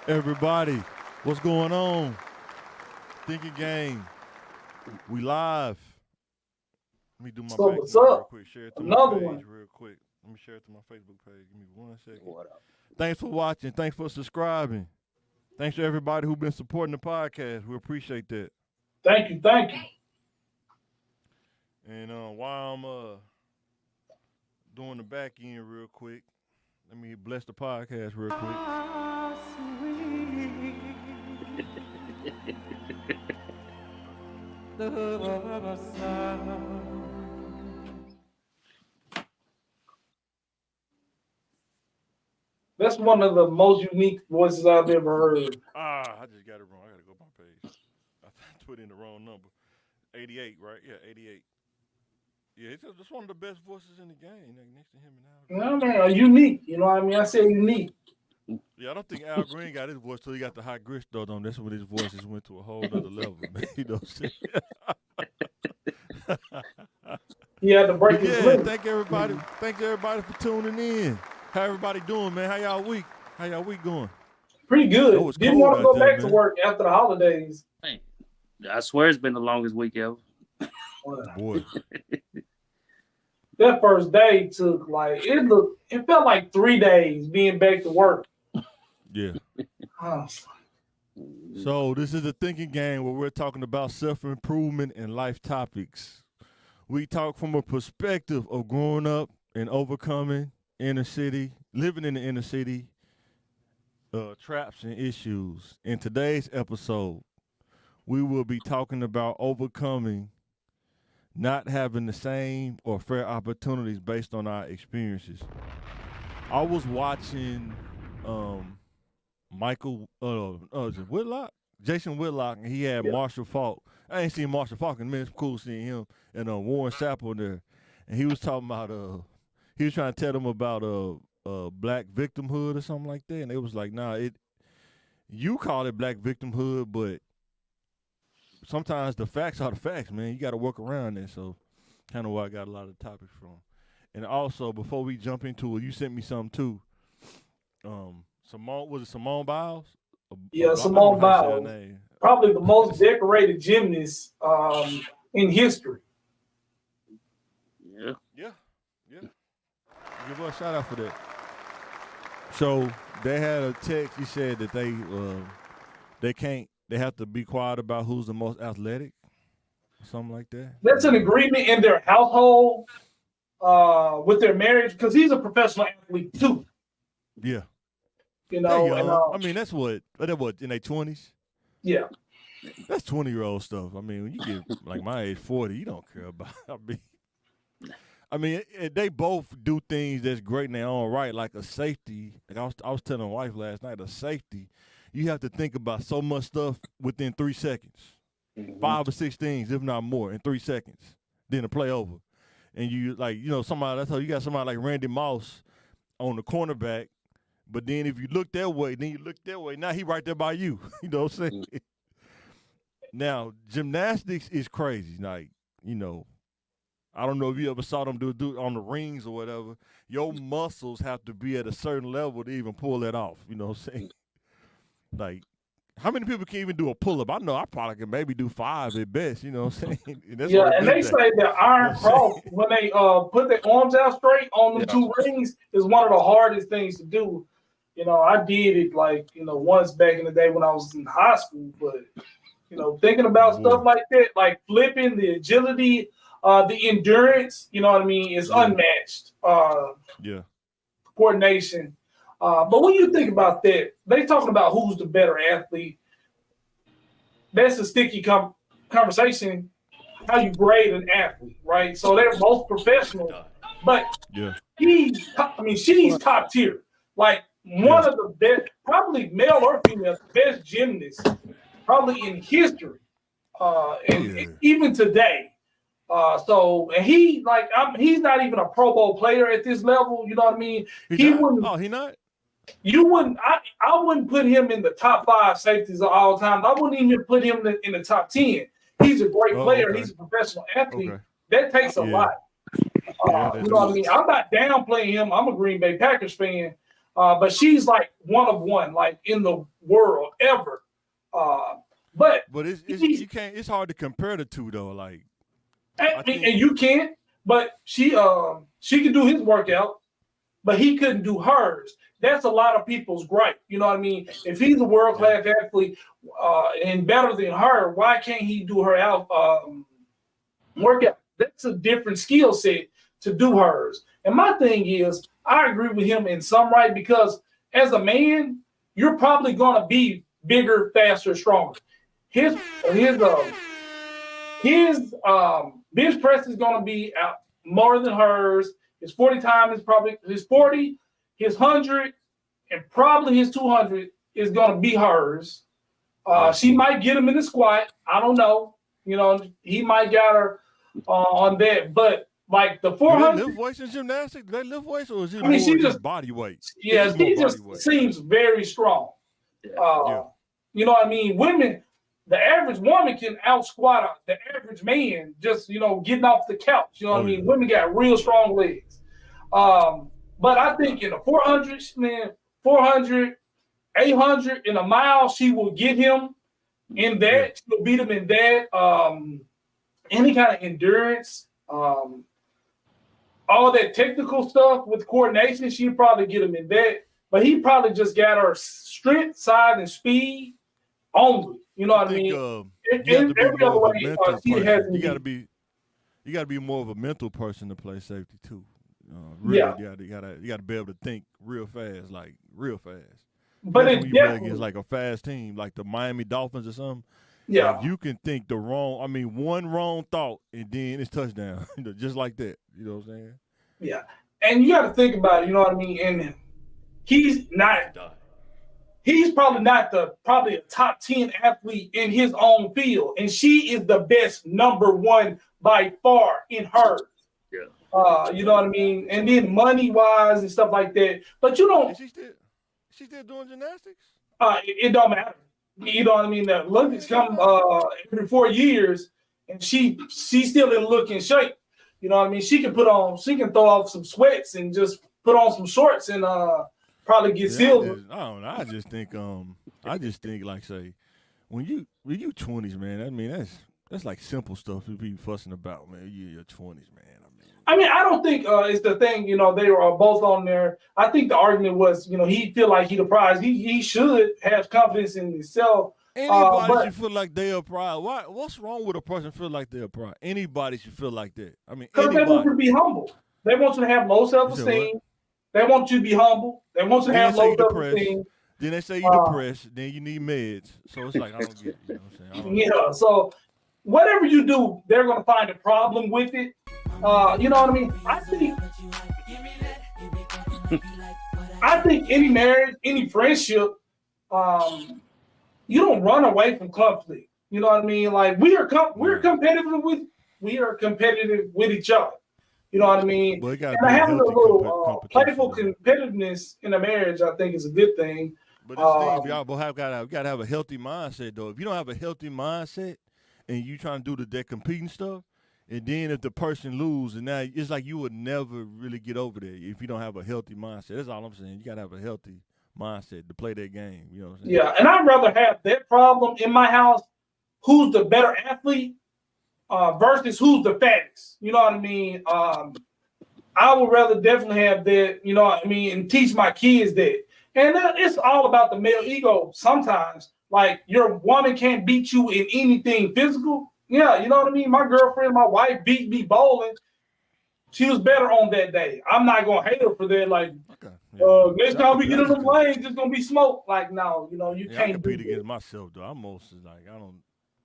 Everybody, what's going on? Thinking Game. We live. Let me do my So back what's end real up? quick. Share it to my Another page one. real quick. Let me share it to my Facebook page. Give me 1 second. What up? Thanks for watching. Thanks for subscribing. Thanks to everybody who's been supporting the podcast. We appreciate that. Thank you, thank you. And while I'm doing the back end real quick, let me bless the podcast real quick. That's one of the most unique voices I've ever heard. I just got it wrong. I gotta go to my page. I put in the wrong number. 88, right? Yeah, 88. Yeah, it's just one of the best voices in the game, like next to him and Al You Green. know what I mean? Unique. You know what I mean? I say unique. Yeah, I don't think Al Green got his voice till he got the high grit though. That's when his voices went to a whole other level, man. You know what I'm saying? He had to break But his yeah, limit. thank everybody. Thank everybody for tuning in. How everybody doing, man? How y'all week? How y'all week going? Pretty good. Oh, it's Didn't cold want to out go there, back to man. work after the holidays. Hey, I swear it's been the longest week ever. Boy. That first day took it felt like 3 days being back to work. Yeah. Oh, So this is the thinking game where we're talking about self-improvement and life topics. We talk from a perspective of growing up and overcoming inner city, living in the inner city, traps and issues. In today's episode, we will be talking about overcoming not having the same or fair opportunities based on our experiences. I was watching Michael is it Whitlock? Jason Whitlock, and he had yeah. Marshall Falk. I ain't seen Marshall Falk in a minute. It's cool seeing him and Warren Sapp there. And he was talking about he was trying to tell them about black victimhood or something like that. And it was like, nah, you call it black victimhood, but sometimes the facts are the facts, man. You got to work around it. So, kind of where I got a lot of the topics from. And also, before we jump into it, you sent me something too. Simone Biles? Yeah, I don't Simone know how to say her Biles. name. Probably the most decorated gymnast in history. Yeah. Yeah. Give her a shout out for that. So they had a text. He said that they have to be quiet about who's the most athletic, or something like that. That's an agreement in their household with their marriage because he's a professional athlete too. Yeah. You They know, young. and I mean, that's what in their 20s. yeah. That's 20-year-old stuff. I mean, when you get like my age, 40, you don't care about. They both do things that's great in their own right, like a safety. Like I was telling my wife last night, a safety. You have to think about so much stuff within 3 seconds, 5 or 6 things, if not more, in 3 seconds. Then the play over, and you somebody. That's how you got somebody like Randy Moss on the cornerback. But then if you look that way, then you look that way. Now he right there by you. You know what I'm saying? Now gymnastics is crazy. Like I don't know if you ever saw them do on the rings or whatever. Your muscles have to be at a certain level to even pull that off. You know what I'm saying? Like, how many people can even do a pull-up? I know I probably can maybe do 5 at best. You know what I'm saying? And that's Yeah, and they say that Iron Cross, when they put their arms out straight on them 2 rings, is one of the hardest things to do. You know, I did it once back in the day when I was in high school, but thinking about stuff like that, like flipping, the agility, the endurance, you know what I mean, is unmatched. Coordination. But when you think about that, they talking about who's the better athlete. That's a sticky conversation. How you grade an athlete, right? So they're both professional, but she's top tier. Like one of the best, probably male or female, best gymnasts, probably in history, and even today. And he's not even a Pro Bowl player at this level. You know what I mean? He wouldn't. Oh, he not. You wouldn't. I wouldn't put him in the top 5 safeties of all time. I wouldn't even put him in the top 10. He's a great player. Okay. He's a professional athlete. Okay. That takes a lot. You know what I mean? I'm not downplaying him. I'm a Green Bay Packers fan, But she's like one of one, like in the world ever. But it's hard to compare the two though. Like and you can't. But she can do his workout, but he couldn't do hers. That's a lot of people's gripe. You know what I mean? If he's a world class athlete and better than her, why can't he do her workout? That's a different skill set to do hers. And my thing is, I agree with him in some right, because as a man, you're probably going to be bigger, faster, stronger. His bench press is going to be out more than hers. His 40 time is probably his 40, his 100, and probably his 200 is going to be hers. She might get him in the squat. I don't know. You know, he might get her on that. But like the 400. Do they lift weights in gymnastics? Do they lift weights, or is it she just body weight? Yeah, she just seems very strong. You know what I mean? Women, the average woman can out squat the average man just, getting off the couch. You know what I mean? Women got real strong legs. But I think in the 400s, man, 400, 800, in a mile, she will get him in that. She'll beat him in that. Any kind of endurance, all that technical stuff with coordination, she'll probably get him in that. But he probably just got her strength, size, and speed only. You know what I mean? Every other way, you got to be more of a mental person to play safety too. You got to be able to think real fast, like real fast. But it's definitely against like a fast team, like the Miami Dolphins or something. Yeah, like you can think one wrong thought and then it's touchdown, just like that. You know what I'm saying? Yeah, and you got to think about it. You know what I mean? And he's probably not probably a top 10 athlete in his own field, and she is the best number one by far in hers. Yeah. You know what I mean? And then money wise and stuff like that. But you don't. Is she still doing gymnastics? It don't matter. You know what I mean? The Olympics come every 4 years, and she's still in looking shape. You know what I mean? She can throw off some sweats and just put on some shorts and probably get silver. I don't know. I just think like say when you 20s, man. I mean that's like simple stuff to be fussing about, man. You're your 20s, man. I mean, I don't think it's the thing. They were both on there. I think the argument was, he feel like he the prize. He should have confidence in himself. Anybody should feel like they're a prize. What's wrong with a person feel like they're a prize? Anybody should feel like that. I mean, because they want you to be humble. They want you to have low self-esteem. They want you to be humble. They want you to have low self-esteem. Then they say you're depressed. Then you need meds. So it's like I don't get it. You know what I'm saying? Yeah. So whatever you do, they're going to find a problem with it. You know what I mean? I think any marriage, any friendship, you don't run away from conflict. You know what I mean? Like we're competitive with each other. You know what I mean? Well, and having a little playful competitiveness in a marriage, I think, is a good thing. But the thing, y'all got to have a healthy mindset, though. If you don't have a healthy mindset and you trying to do that competing stuff, and then if the person loses, and now it's like you would never really get over there if you don't have a healthy mindset. That's all I'm saying. You got to have a healthy mindset to play that game. You know what I'm saying? Yeah, and I'd rather have that problem in my house, who's the better athlete, versus who's the fattest. You know what I mean? I would rather definitely have that, you know what I mean, and teach my kids that. And it's all about the male ego sometimes. Like, your woman can't beat you in anything physical. Yeah, you know what I mean? My girlfriend, my wife beat me bowling. She was better on that day. I'm not going to hate her for that. Like, next time we get in the lanes, it's going to be smoke. Like, no, you can't I compete against myself, though. I'm mostly like,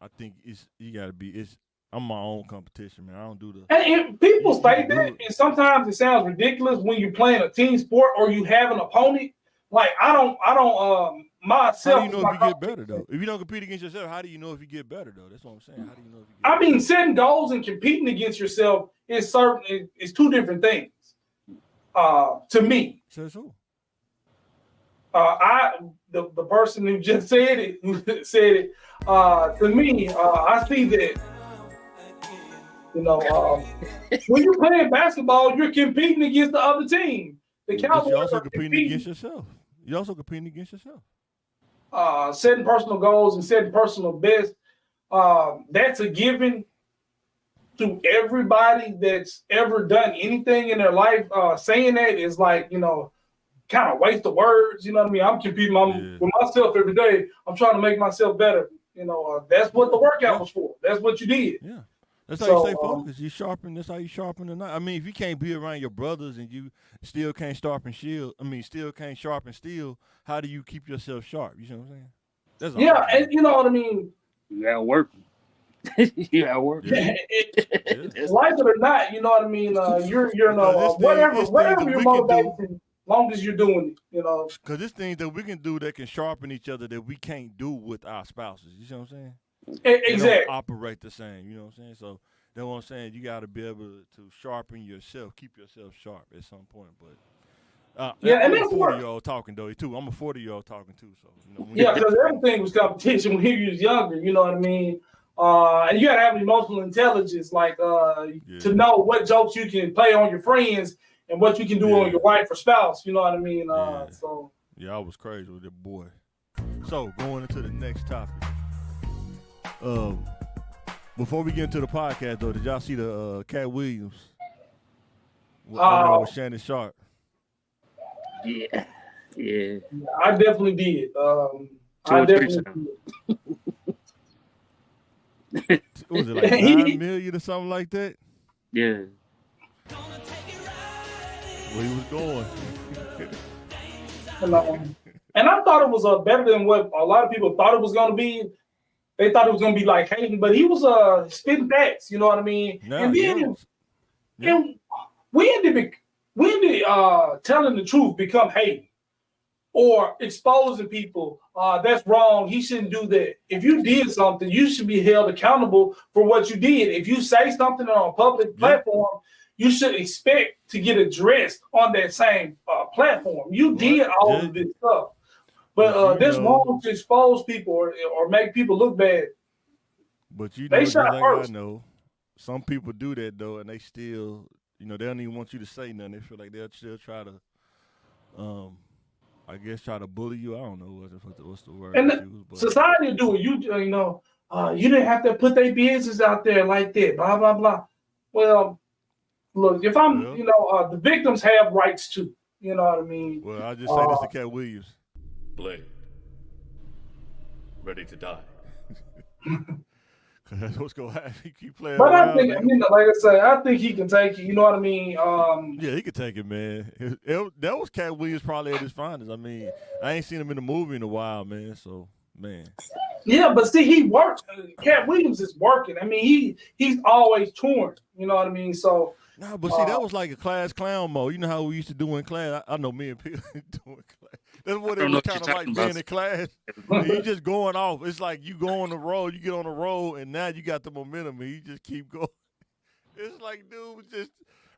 I think you got to be, I'm my own competition, man. I don't do the. And people say that, and sometimes it sounds ridiculous when you're playing a team sport or you have an opponent. Like, I don't myself. How do you know if you get better, though? If you don't compete against yourself, how do you know if you get better, though? That's what I'm saying. How do you know if you get better? I mean, setting goals and competing against yourself is two different things. To me. Says who? The person who just said it, to me, I see that, when you're playing basketball, you're competing against the other team. The But Cowboys you also are competing against yourself. You also competing against yourself. setting personal goals and setting personal best. That's a given to everybody that's ever done anything in their life. Saying that is like, kind of waste of words. You know what I mean? I'm competing with myself every day. I'm trying to make myself better. That's what the workout was for. That's what you did. Yeah. That's how you stay focused. You sharpen. That's how you sharpen the knife. I mean, if you can't be around your brothers and you still can't sharpen steel, how do you keep yourself sharp? You know what I'm saying? That's all. Yeah, and you know what I mean? You gotta work. You gotta work. Like it or not, you know what I mean? You're whatever your motivation, long as you're doing it, Because there's things that we can do that can sharpen each other that we can't do with our spouses. You know what I'm saying? Exactly. They don't operate the same. You know what I'm saying? So that's what I'm saying. You got to be able to sharpen yourself, keep yourself sharp at some point. But I'm a 40-year-old talking though too. I'm a 40-year-old talking too. So because everything was competition when you was younger. You know what I mean? And you got to have emotional intelligence, like to know what jokes you can play on your friends and what you can do on your wife or spouse. You know what I mean? So I was crazy with that boy. So going into the next topic. Before we get into the podcast, though, did y'all see the Cat Williams with Shannon Sharp? Yeah. I definitely did. I definitely did. Was it like 9 million or something like that? Yeah. Where he was going. And I thought it was better than what a lot of people thought it was going to be. They thought it was going to be like Hayden, but he was spitting facts. You know what I mean? No, and then and when did telling the truth become Hayden or exposing people? That's wrong. He shouldn't do that. If you did something, you should be held accountable for what you did. If you say something on a public platform, you should expect to get addressed on that same platform. You did all of this stuff. But this wrong to expose people or make people look bad. But they shot first. I know some people do that though, and they still, they don't even want you to say nothing. They feel like they'll still try to, try to bully you. I don't know what's the word. And society do it. You didn't have to put their business out there like that. Blah blah blah. Well, look, if I'm, the victims have rights too. You know what I mean? Well, I just say this to Cat Williams. Blade, ready to die. Cause that's what's gonna happen. He keep playing. But around, I think, like I say, I think he can take it. You know what I mean? Yeah, he can take it, man. That was Cat Williams probably at his finest. I mean, I ain't seen him in the movie in a while, man. So, man. Yeah, but see, he works. Cat Williams is working. I mean, he's always touring. You know what I mean? So. Nah, but see, that was like a class clown mode. You know how we used to do in class? I know me and Peter doing class. That's what it was kind of like being in class. You just going off. It's like you go on the road, you get on the road, and now you got the momentum, and you just keep going. It's like, dude,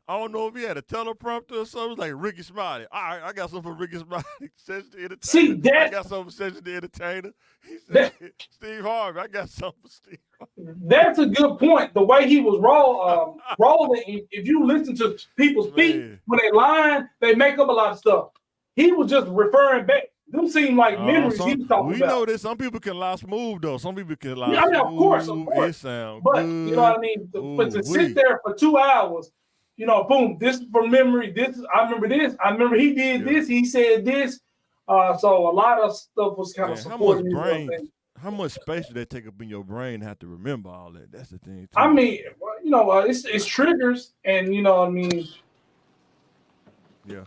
I don't know if he had a teleprompter or something. It's like Ricky Smiley. All right, I got something for Ricky Smiley. Cedric the Entertainer. See, I got something for Cedric the Entertainer. He said, Steve Harvey, I got something for Steve Harvey. That's a good point. The way he was rolling, if you listen to people speak, when they lying, they make up a lot of stuff. He was just referring back. Them seem like memories he was talking about. We know that some people can lie smooth, though. Some people can lie smooth. Of course. It sounds but, good. You know what I mean? But to sit there for 2 hours, boom, this is from memory. I remember this. I remember he did this. He said this. So a lot of stuff was kind of supporting me. How much space do that take up in your brain to have to remember all that? That's the thing, too. I mean, it's triggers, and you know what I mean? Yeah.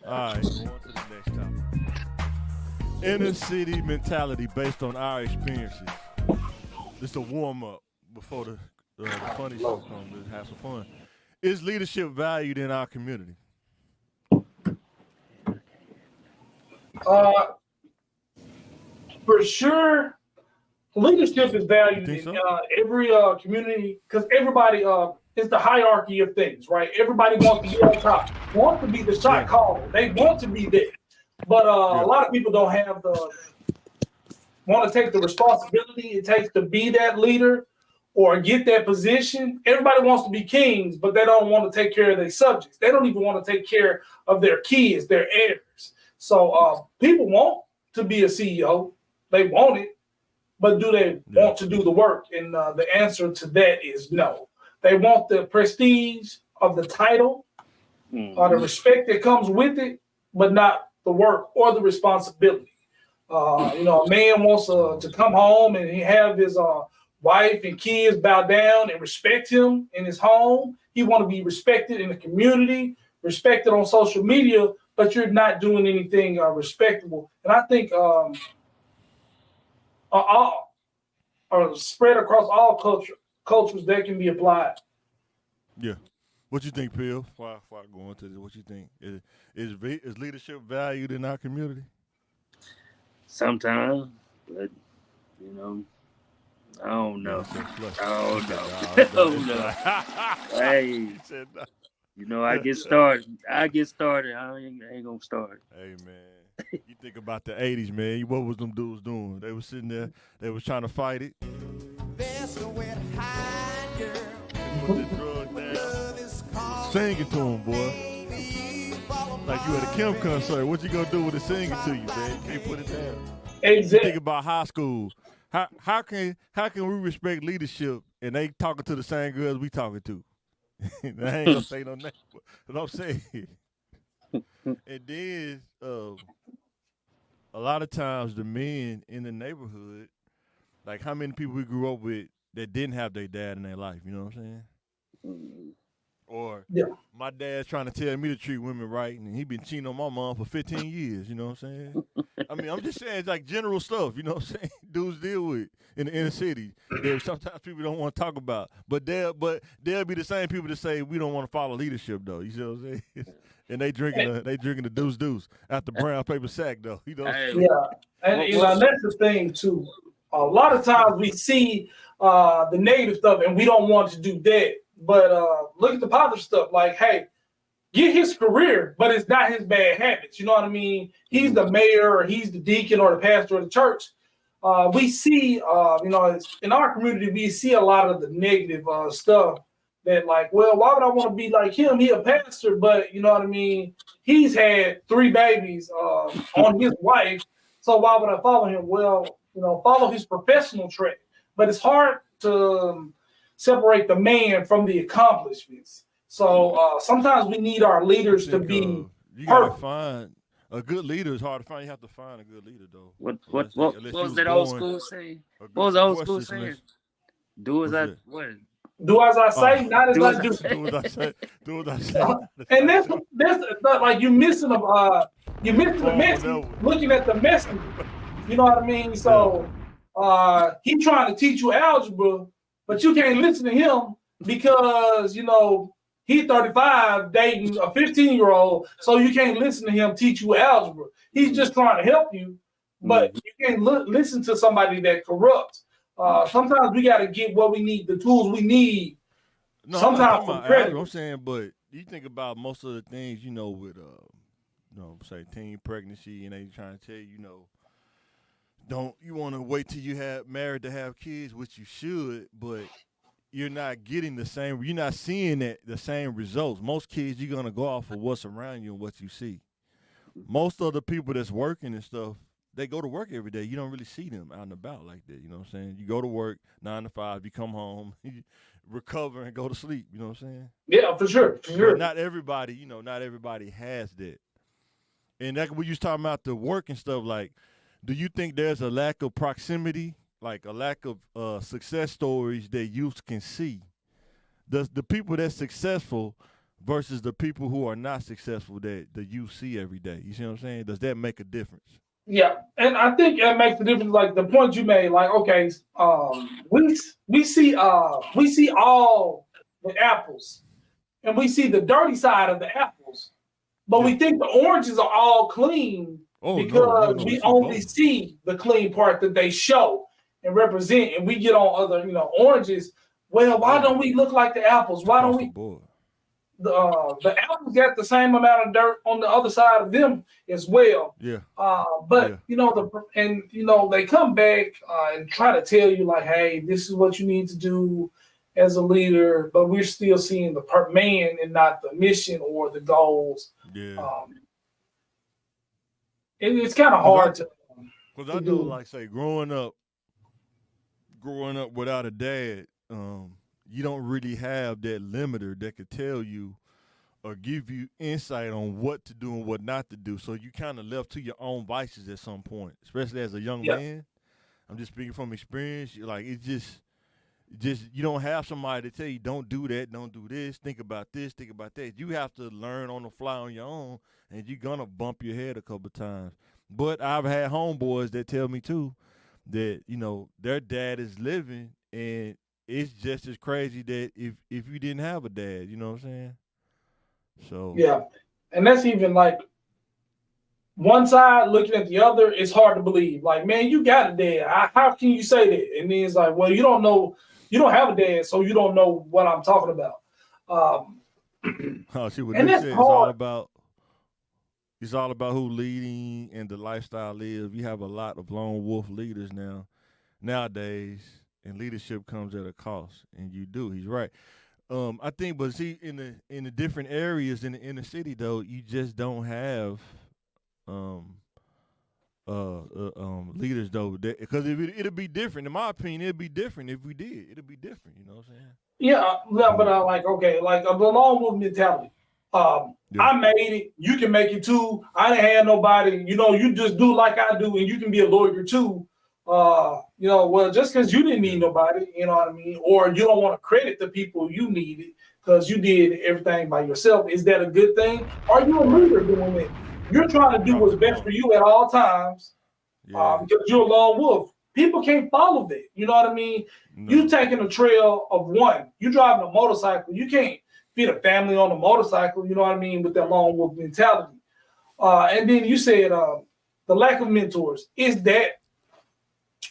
All right, going to the next topic. Inner city mentality based on our experiences. This is a warm-up before the funny stuff comes to have some fun. Is leadership valued in our community? For sure, leadership is valued in every community because everybody is the hierarchy of things, right? Everybody wants to be on top, wants to be the shot caller. They want to be there, but a lot of people don't have want to take the responsibility it takes to be that leader, or get that position. Everybody wants to be kings, but they don't want to take care of their subjects. They don't even want to take care of their kids, their heirs. So people want to be a CEO. They want it, but do they want to do the work? And the answer to that is no. They want the prestige of the title or the respect that comes with it, but not the work or the responsibility. A man wants to come home and he have his wife and kids bow down and respect him in his home. He want to be respected in the community, respected on social media, but you're not doing anything respectable. And I think all or spread across all cultures that can be applied. Yeah. What you think, Phil? Before I go into this, what you think? Is leadership valued in our community? Sometimes, but I don't know. Hey, I get started. I ain't gonna start. Hey, man. You think about the 80s, man. What was them dudes doing? They was sitting there. They was trying to fight it. There's nowhere to hide, girl. Put the drug down. Singing to him, boy. Like you at a Kim concert. What you gonna do with it singing to you, man? You can't put it down. Exactly. You think about high school. How can we respect leadership and they talking to the same girls we talking to? I ain't gonna say no name, but I'm saying. And then a lot of times the men in the neighborhood, like how many people we grew up with that didn't have their dad in their life, you know what I'm saying? Or my dad's trying to tell me to treat women right, and he been cheating on my mom for 15 years, you know what I'm saying? I mean, I'm just saying it's like general stuff, you know what I'm saying? Dudes deal with in the inner city that sometimes people don't want to talk about. But they'll be the same people that say we don't want to follow leadership though. You see what I'm saying? And they drinking the deuce out the brown paper sack though. You know what I'm saying? Yeah. And that's the thing too. A lot of times we see the negative stuff and we don't want to do that. But look at the positive stuff. Like, hey, get his career, but it's not his bad habits. You know what I mean? He's the mayor, or he's the deacon, or the pastor of the church. We see, in our community, we see a lot of the negative stuff. That like, well, why would I want to be like him? He a pastor, but you know what I mean? He's had 3 babies on his wife. So why would I follow him? Well, follow his professional track. But it's hard to separate the man from the accomplishments. So sometimes we need our leaders to be you gotta find a good leader. Is hard to find. You have to find a good leader, though. What was that old school saying? What was the old school saying? Do as I say, not as I do. Do as I say. Do as I say. And that's like you're missing the message. Looking at the message, you know what I mean? So he trying to teach you algebra, but you can't listen to him because he's 35 dating a 15-year-old, so you can't listen to him teach you algebra. He's just trying to help you, but you can't listen to somebody that corrupts. Sometimes we got to get what we need, the tools we need. No, sometimes for credit. I'm saying, but you think about most of the things, with, say teen pregnancy, and they trying to tell you, don't you want to wait till you have married to have kids, which you should, but you're not getting the same. You're not seeing the same results. Most kids, you're gonna go off of what's around you and what you see. Most of the people that's working and stuff, they go to work every day. You don't really see them out and about like that. You know what I'm saying? You go to work 9 to 5, you come home, you recover and go to sleep. You know what I'm saying? Yeah, for sure. But not everybody, not everybody has that. And that when you was talking about the work and stuff, like, do you think there's a lack of proximity, like a lack of success stories that youth can see? Does the people that's successful versus the people who are not successful that the youth see every day? You see what I'm saying? Does that make a difference? Yeah, and I think that makes the difference. Like the point you made, like okay, we see all the apples, and we see the dirty side of the apples, but we think the oranges are all clean because we only see the clean part that they show and represent, and we get on other oranges. Well, why don't we look like the apples? Why don't we? the apples got the same amount of dirt on the other side of them as well. Yeah. But they come back and try to tell you like, hey, this is what you need to do as a leader, but we're still seeing the man and not the mission or the goals. Yeah. It's kind of hard to. Because I know, like, say, growing up without a dad, you don't really have that limiter that could tell you or give you insight on what to do and what not to do. So you kind of left to your own vices at some point, especially as a young man. I'm just speaking from experience. Like, it's just you don't have somebody to tell you, don't do that, don't do this, think about this, think about that. You have to learn on the fly on your own, and you're going to bump your head a couple times. But I've had homeboys that tell me, too, that, their dad is living, and it's just as crazy that if you didn't have a dad, you know what I'm saying? So yeah, and that's even like one side looking at the other. It's hard to believe. Like, man, you got a dad. How can you say that? And then it's like, well, you don't know, you don't have a dad, so you don't know what I'm talking about. See what they said. It's all about who leading and the lifestyle is. We have a lot of lone wolf leaders nowadays, and leadership comes at a cost. And you do. He's right. I think, but see, in the different areas in the inner city, though, you just don't have leaders, though, because it'll be different. In my opinion, it'd be different if we did. It'll be different. You know what I'm saying? Yeah, but I like the lone wolf mentality. I made it. You can make it too. I didn't have nobody. You just do like I do, and you can be a lawyer too. Well, just because you didn't need nobody, you know what I mean? Or you don't want to credit the people you needed because you did everything by yourself. Is that a good thing? Are you a leader doing it? You're trying to do what's best for you at all times because you're a lone wolf. People can't follow that. You know what I mean? No. You taking a trail of one. You driving a motorcycle. You can't fit a family on a motorcycle. You know what I mean? With that lone wolf mentality. And then you said the lack of mentors. Is that,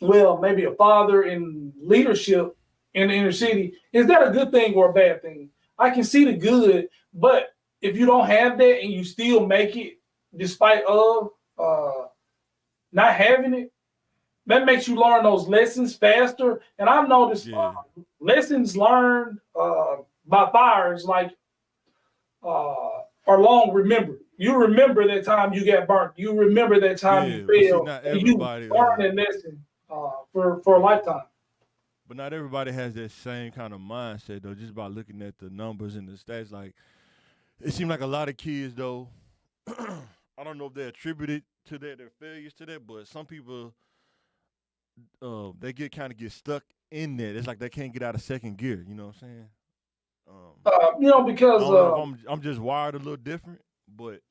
well, maybe a father in leadership in the inner city, is that a good thing or a bad thing? I can see the good, but if you don't have that and you still make it despite of not having it, that makes you learn those lessons faster. And I've noticed lessons learned by fires are long remembered. You remember that time you got burnt. You remember that time you failed. And you learn that lesson for a lifetime. But not everybody has that same kind of mindset, though, just by looking at the numbers and the stats. Like, it seems like a lot of kids, though, I don't know if they attribute it to their failures to that, but some people, they get stuck in that. It's like they can't get out of second gear. You know what I'm saying? Because I'm just wired a little different, but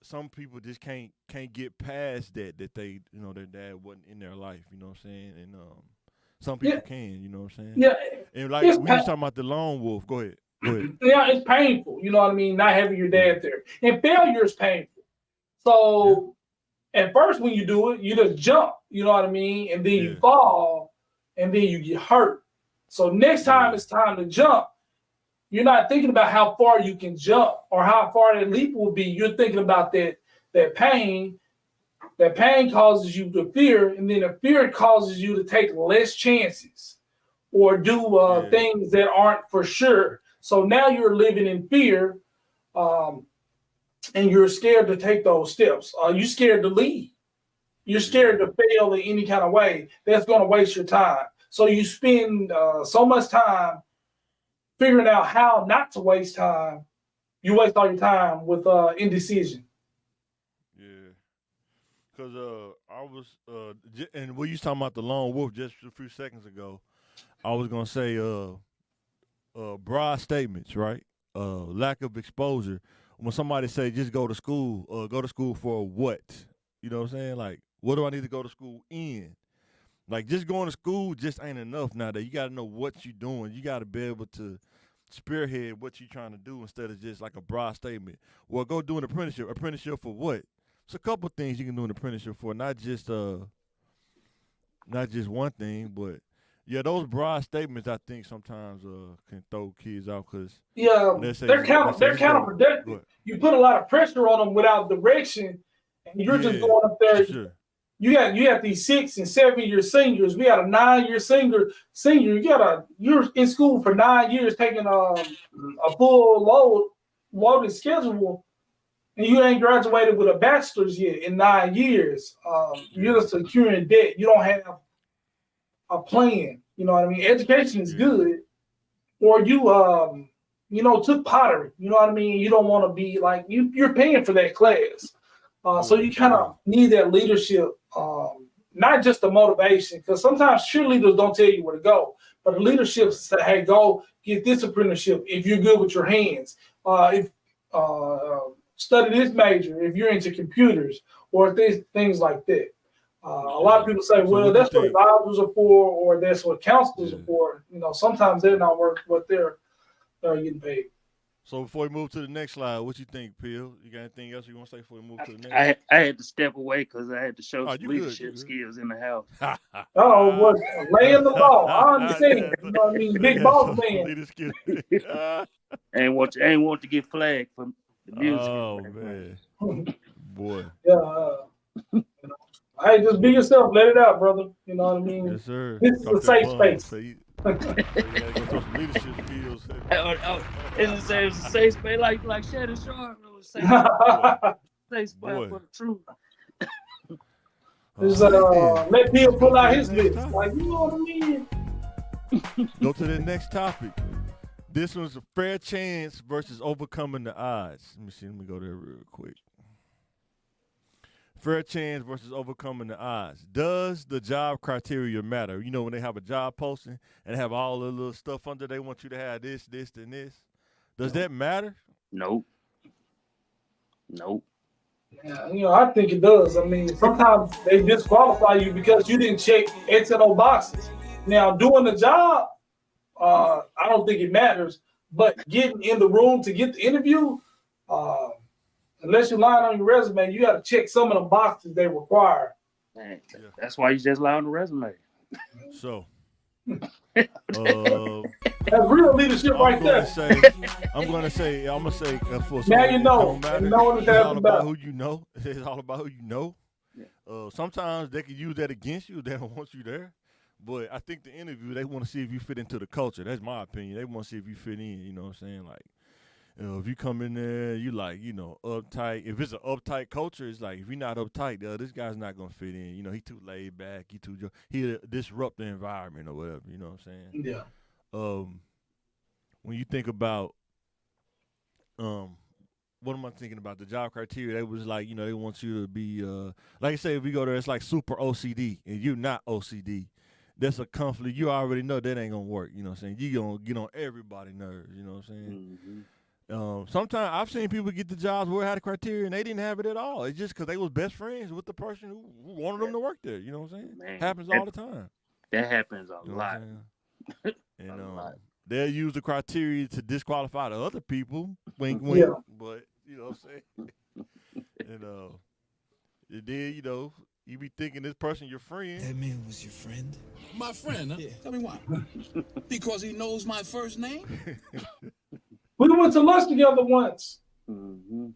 some people just can't get past that they, their dad wasn't in their life. You know what I'm saying? And some people can. You know what I'm saying? Yeah. And like we was talking about the lone wolf. Go ahead. Yeah, it's painful. You know what I mean? Not having your dad there, and failure is painful. So at first, when you do it, you just jump. You know what I mean? And then you fall, and then you get hurt. So next time it's time to jump, you're not thinking about how far you can jump or how far that leap will be. You're thinking about that pain. That pain causes you to fear, and then the fear causes you to take less chances or do things that aren't for sure. So now you're living in fear, and you're scared to take those steps. You're scared to leave. You're scared to fail in any kind of way. That's going to waste your time. So you spend so much time figuring out how not to waste time. You waste all your time with indecision. Yeah, because I was and we was talking about the lone wolf just a few seconds ago. I was gonna say broad statements, right? Lack of exposure. When somebody say just go to school for what? You know what I'm saying? Like, what do I need to go to school in? Like, just going to school just ain't enough nowadays. You got to know what you're doing. You got to be able to spearhead what you're trying to do instead of just like a broad statement. Well, go do an apprenticeship. Apprenticeship for what? It's a couple things you can do an apprenticeship for, not just one thing, but Yeah, those broad statements I think sometimes can throw kids out because they're counterproductive. You put a lot of pressure on them without direction, and you're just going up there. Sure. You have these 6 and 7 year seniors. We got a 9-year senior. You're in school for 9 years taking a full loaded schedule, and you ain't graduated with a bachelor's yet in 9 years. You're just securing debt. You don't have a plan. You know what I mean? Education is good. Or you took pottery. You know what I mean? You don't want to be like you're paying for that class. So you kind of need that leadership, not just the motivation, because sometimes cheerleaders don't tell you where to go, but the leadership say, hey, go get this apprenticeship if you're good with your hands. Study this major if you're into computers or things like that. A lot of people say, well, that's what advisors are for, or that's what counselors are for. Sometimes they're not worth what they're getting paid. So before we move to the next slide, what you think, Phil? You got anything else you want to say before we move to the next? I had to step away because I had to show some leadership skills in the house. Laying the law. I understand. You know what I mean? Big boss man. ain't want to get flagged for the music. Oh man, boy. Yeah. Hey, just be yourself. Let it out, brother. You know what I mean? Yes, sir. This is a safe space. So you gotta go through some leadership skills. It's a safe space like Shannon Sharp. Safe space for the truth. Just let Bill pull out his list. Like, you know what I mean? Go to the next topic. This one's a fair chance versus overcoming the odds. Let me go there real quick. Fair chance versus overcoming the odds. Does the job criteria matter? You know, when they have a job posting and they have all the little stuff under, they want you to have this, and this. Does that matter? Nope. Yeah, I think it does. I mean, sometimes they disqualify you because you didn't check X and O boxes. Now, doing the job, I don't think it matters. But getting in the room to get the interview, unless you're lying on your resume, you got to check some of the boxes they require. Man, that's why you just lie on the resume. So, that's real leadership right there. I'm gonna say for now you know. It's all about who you know. It's all about who you know. Yeah. Sometimes they can use that against you. They don't want you there. But I think the interview, they want to see if you fit into the culture. That's my opinion. They want to see if you fit in. You know what I'm saying? Like, if you come in there, you like, uptight. If it's an uptight culture, it's like, if you're not uptight, this guy's not going to fit in. He too laid back. He'll disrupt the environment or whatever. You know what I'm saying? Yeah. When you think about, what am I thinking about? The job criteria, they was like, they want you to be, like I say, if we go there, it's like super OCD, and you're not OCD. That's a conflict. You already know that ain't going to work. You know what I'm saying? You're going to get on everybody's nerves. You know what I'm saying? Mm-hmm. Sometimes I've seen people get the jobs where it had a criteria and they didn't have it at all. It's just because they was best friends with the person who wanted them to work there. You know what I'm saying? Man, happens all the time. That happens a lot. They'll use the criteria to disqualify the other people. Wink, but you know what I'm saying? And then, you be thinking this person your friend. That man was your friend? My friend, huh? Yeah. Tell me why. Because he knows my first name? We went to lunch together once. Mm-hmm.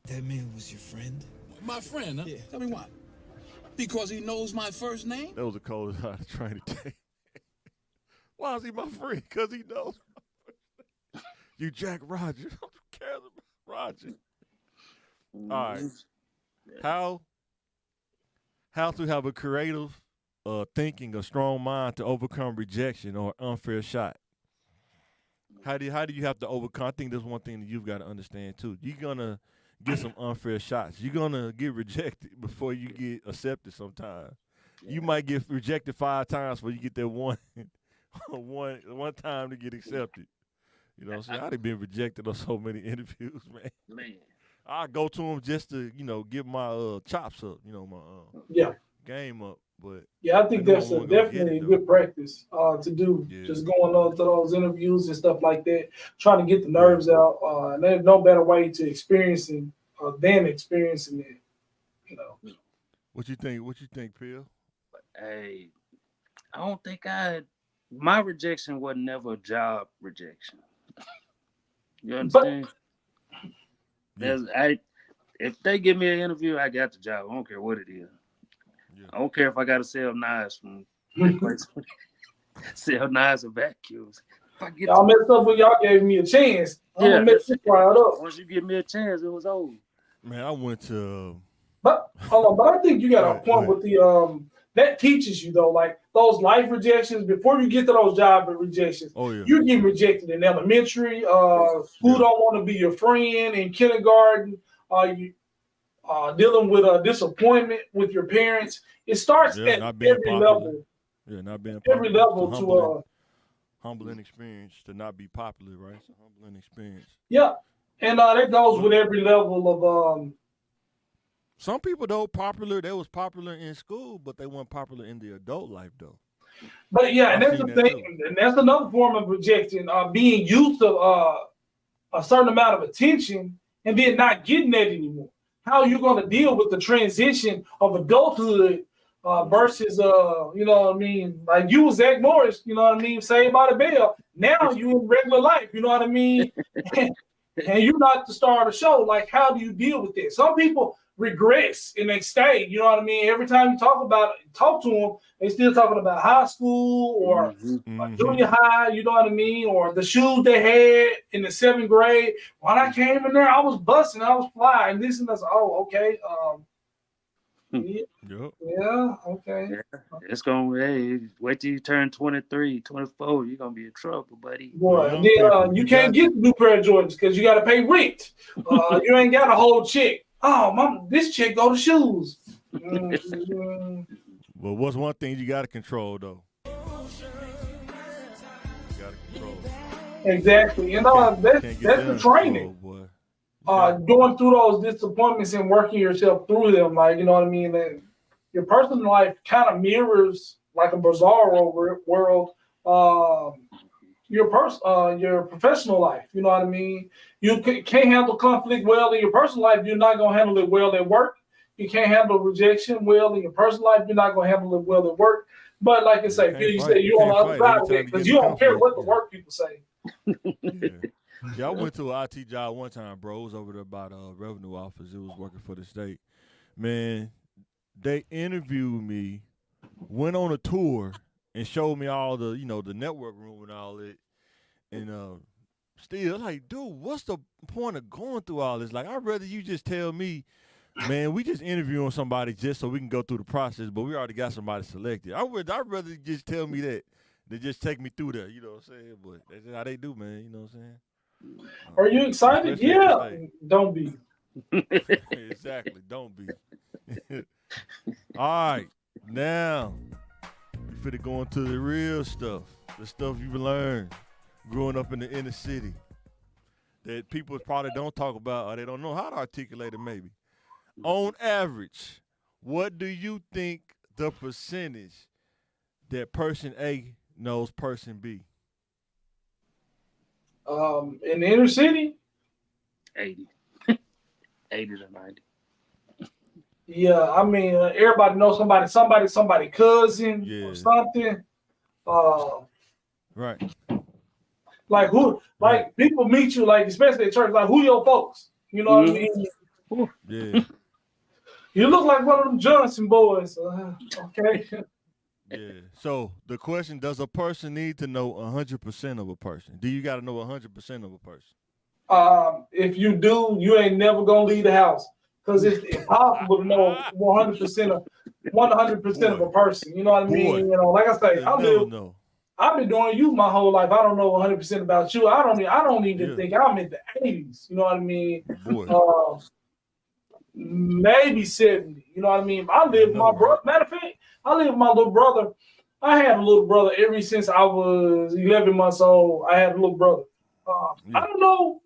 That man was your friend? My friend, huh? Yeah. Tell me why. Because he knows my first name? That was the coldest I tried to take. Why is he my friend? Because he knows my first name. You Jack Rogers. Who cares about Roger? Mm-hmm. All right. How to have a creative thinking, a strong mind to overcome rejection or unfair shot. How do you have to overcome? I think there's one thing that you've got to understand too. You're gonna get some unfair shots. You're gonna get rejected before you get accepted sometimes. Yeah. You might get rejected 5 times before you get that one time to get accepted. You know what I'm saying? I've been rejected on so many interviews, man. I go to them just to, get my chops up, my game up. But I think that's definitely a good practice to do. Yeah. Just going on to those interviews and stuff like that, trying to get the nerves out. And there's no better way to experiencing than experiencing it. What you think? What you think, Phil? Hey, I don't think I my rejection was never a job rejection. You understand? If they give me an interview, I got the job. I don't care what it is. Yeah. I don't care if I got to sell knives from sell knives and vacuums. Y'all messed up when y'all gave me a chance. I'm gonna mess this right up. Once you give me a chance, it was over. Man, I went to. But hold on, but I think you got a point with the that teaches you though, like those life rejections before you get to those job rejections. Oh yeah, you get rejected in elementary. Who don't want to be your friend in kindergarten? You dealing with a disappointment with your parents. It starts at every level. Yeah, not being every level to humbling experience to not be popular, right? It's a humbling experience. Yeah, and that goes with every level of. Some people though they was popular in school, but they weren't popular in the adult life though. But yeah, and that's the thing, and that's another form of rejection. Being used to a certain amount of attention and then not getting that anymore. How are you going to deal with the transition of adulthood versus you know what I mean? Like you was Zach Morris, you know what I mean? Saved by the Bell. Now you in regular life, you know what I mean? and you're not the star of the show. Like, how do you deal with this? Some people regress and they stay, you know what I mean? Every time you talk to them, they still talking about high school or junior high, you know what I mean? Or the shoes they had in the 7th grade. When I came in there, I was busting, I was fly, and this and that. Oh, okay. Yeah, okay. Yeah. It's gonna wait till you turn 23, 24, you're gonna be in trouble, buddy. Boy, you can't get the new pair of Jordans because you gotta pay rent. You ain't got a whole check. Oh, mom, this chick go to shoes. Well, what's one thing you got to control, though? You got to control. Exactly. And that's the training. Going through those disappointments and working yourself through them. Like, you know what I mean? And your personal life kind of mirrors, like a bizarro world, your professional life. You know what I mean? You can't handle conflict well in your personal life. You're not going to handle it well at work. You can't handle rejection well in your personal life. You're not going to handle it well at work. But like I say, you say you're on the other side of it because you don't care what the work people say. Yeah, I went to an IT job one time, bro. It was over there by the revenue office. It was working for the state. Man, they interviewed me, went on a tour, and showed me all the, the network room and all that. And still, like, dude, what's the point of going through all this? Like, I'd rather you just tell me, man, we just interviewing somebody just so we can go through the process, but we already got somebody selected. I'd rather you just tell me that than just take me through that, you know what I'm saying? But that's how they do, man, you know what I'm saying? Are you excited? Yeah. Don't be. Exactly. Don't be. All right. Now, we finna go into the real stuff. The stuff you've learned growing up in the inner city that people probably don't talk about or they don't know how to articulate it maybe. On average, what do you think the percentage that person A knows person B? In the inner city? 80. 80 to 90. Yeah, I mean, everybody knows somebody cousin or something. Right. Like who? Like people meet you, like especially at church. Like who your folks? You know what I mean? Yeah. You look like one of them Johnson boys. Okay. Yeah. So the question: does a person need to know 100% of a person? Do you got to know 100% of a person? If you do, you ain't never gonna leave the house because it's impossible to know 100% of a person. You know what I mean? You know, like I say, I've been doing you my whole life. I don't know 100% about you. I don't even think I'm in the 80s. You know what I mean? Maybe 70. You know what I mean? I live with my brother. Matter of fact, I live with my little brother. I had a little brother ever since I was 11 months old. I had a little brother. I don't know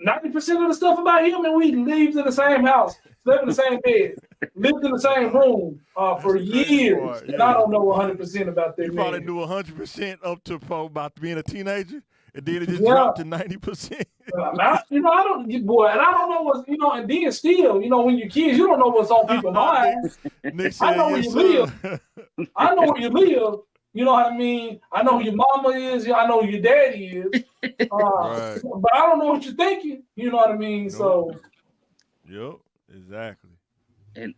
90% of the stuff about him, and we lived in the same house, slept in the same bed, lived in the same room for years. And I don't know 100% about that. You probably knew 100% up to about being a teenager, and then it just dropped to 90%. I don't know what's, and then still, when you're kids, you don't know what's on people's minds. I know where you live. I know where you live, You know what I mean? I know who your mama is. I know who your daddy is. Right. But I don't know what you're thinking. You know what I mean? Nope. So. Yep. Exactly. And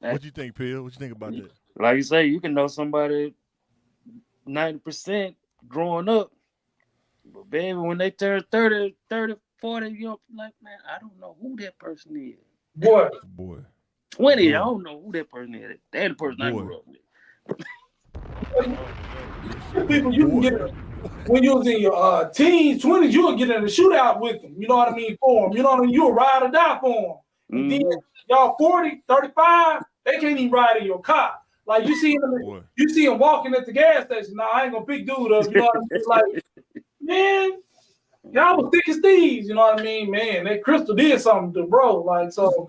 what you think, Phil? What you think about that? Like you say, you can know somebody 90% growing up, but baby, when they turn 30, 40, you're like, man, I don't know who that person is. Boy. 20, I don't know who that person is. They're the person I grew up with. People, you can get when you was in your teens, 20s, you would get in a shootout with them. You know what I mean? For them. You know what I mean? You would ride or die for them. And then y'all 40, 35, they can't even ride in your car. Like you see him walking at the gas station. Nah, I ain't gonna pick dude up. You know what I mean? Like, man, y'all was thick as thieves. You know what I mean? Man, that Crystal did something to bro. Like so.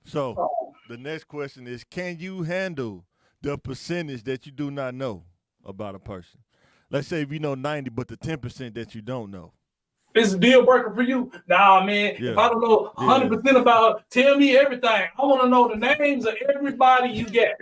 So the next question is: can you handle the percentage that you do not know about a person? Let's say if you know 90, but the 10% that you don't know. It's a deal breaker for you? Nah, man. Yeah. If I don't know 100% about her, tell me everything. I want to know the names of everybody you get.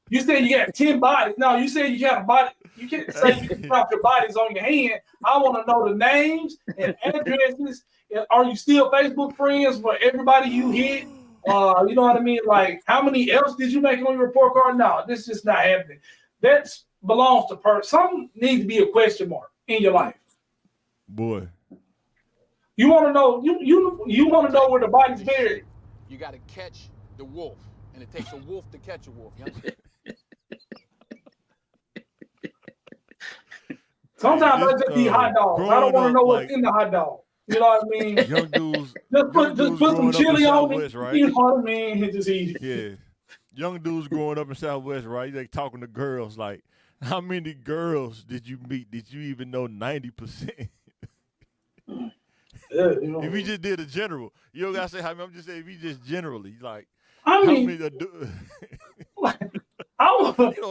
You said you got 10 bodies. No, you said you got a body. You can't say you can count your bodies on your hand. I want to know the names and addresses. Are you still Facebook friends for everybody you hit? You know what I mean? Like, how many else did you make on your report card? No, this is not happening. That belongs to person. Something needs to be a question mark in your life. Boy. You want to know you want to know where the body's buried. You got to catch the wolf, and it takes a wolf to catch a wolf. Sometimes I just eat hot dogs. I don't want to know what's in the hot dog. You know what I mean? Young dudes just put some chili on it. Right? You know what I mean? And just eat it. Yeah. Young dudes growing up in Southwest, right? They talking to girls like, how many girls did you meet? Did you even know 90%? Yeah, you know. If you just did a general, you don't gotta say how many. I'm just saying if you just generally, like, I mean, how many you don't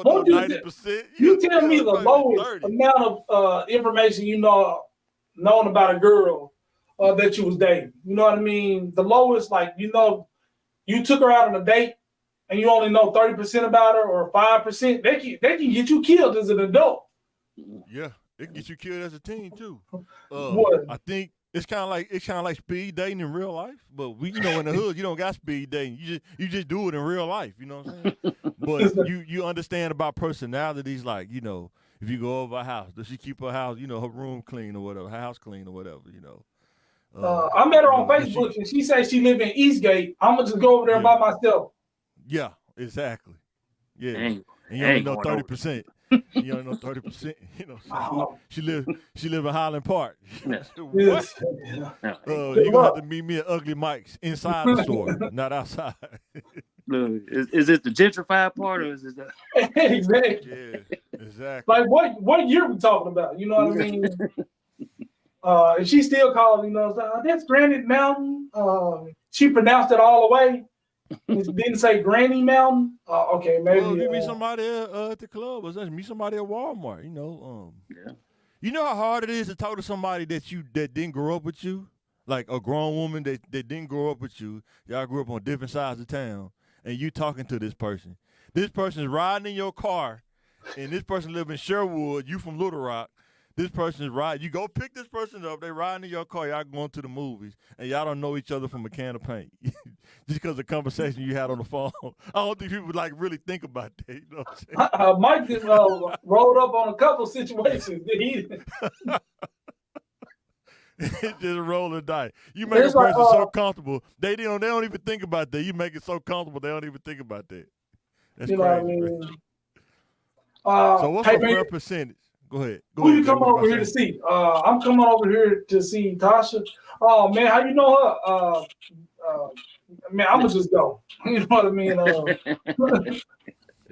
know 90%. You tell me the lowest 30. Amount of information you known about a girl that you was dating. You know what I mean? The lowest, like, you know, you took her out on a date and you only know 30% about her or 5%. They can get you killed as an adult. Yeah, it can get you killed as a teen too. What? I think. It's kind of like speed dating in real life, but in the hood you don't got speed dating. You just do it in real life. You know what I'm saying? But you understand about personalities, like, you know, if you go over a house, does she keep her house, you know, her room clean or whatever, her house clean or whatever, you know? I met her on Facebook and she said she live in Eastgate. I'm gonna just go over there by myself. Yeah, exactly. Yeah, and you only know 30%. You only know 30%. You know, she live in Highland Park. What? You gonna have to meet me at Ugly Mike's inside the store, not outside. Look, is it the gentrified part or is it the exactly? Yeah, exactly. Like what year we talking about? You know what I mean? And she still calls, you know, that's Granite Mountain. She pronounced it all the way. It didn't say Granny Mountain. Okay, maybe. Well, you meet somebody at the club, or meet somebody at Walmart. You know, You know how hard it is to talk to somebody that didn't grow up with you, like a grown woman that didn't grow up with you. Y'all grew up on different sides of town, and you talking to this person. This person is riding in your car, and this person live in Sherwood. You from Little Rock. This person is riding. You go pick this person up. They riding in your car. Y'all going to the movies, and y'all don't know each other from a can of paint, just because of the conversation you had on the phone. I don't think people like really think about that. You know what I'm saying? Mike just rolled up on a couple situations. Just roll the dice. You make a person so comfortable. They don't even think about that. You make it so comfortable they don't even think about that. That's crazy. What I mean? So what's the fair percentage? Go ahead. Who you come over here to see? I'm coming over here to see Tasha. Oh man, how you know her? Man, I'm gonna just go. You know what I mean?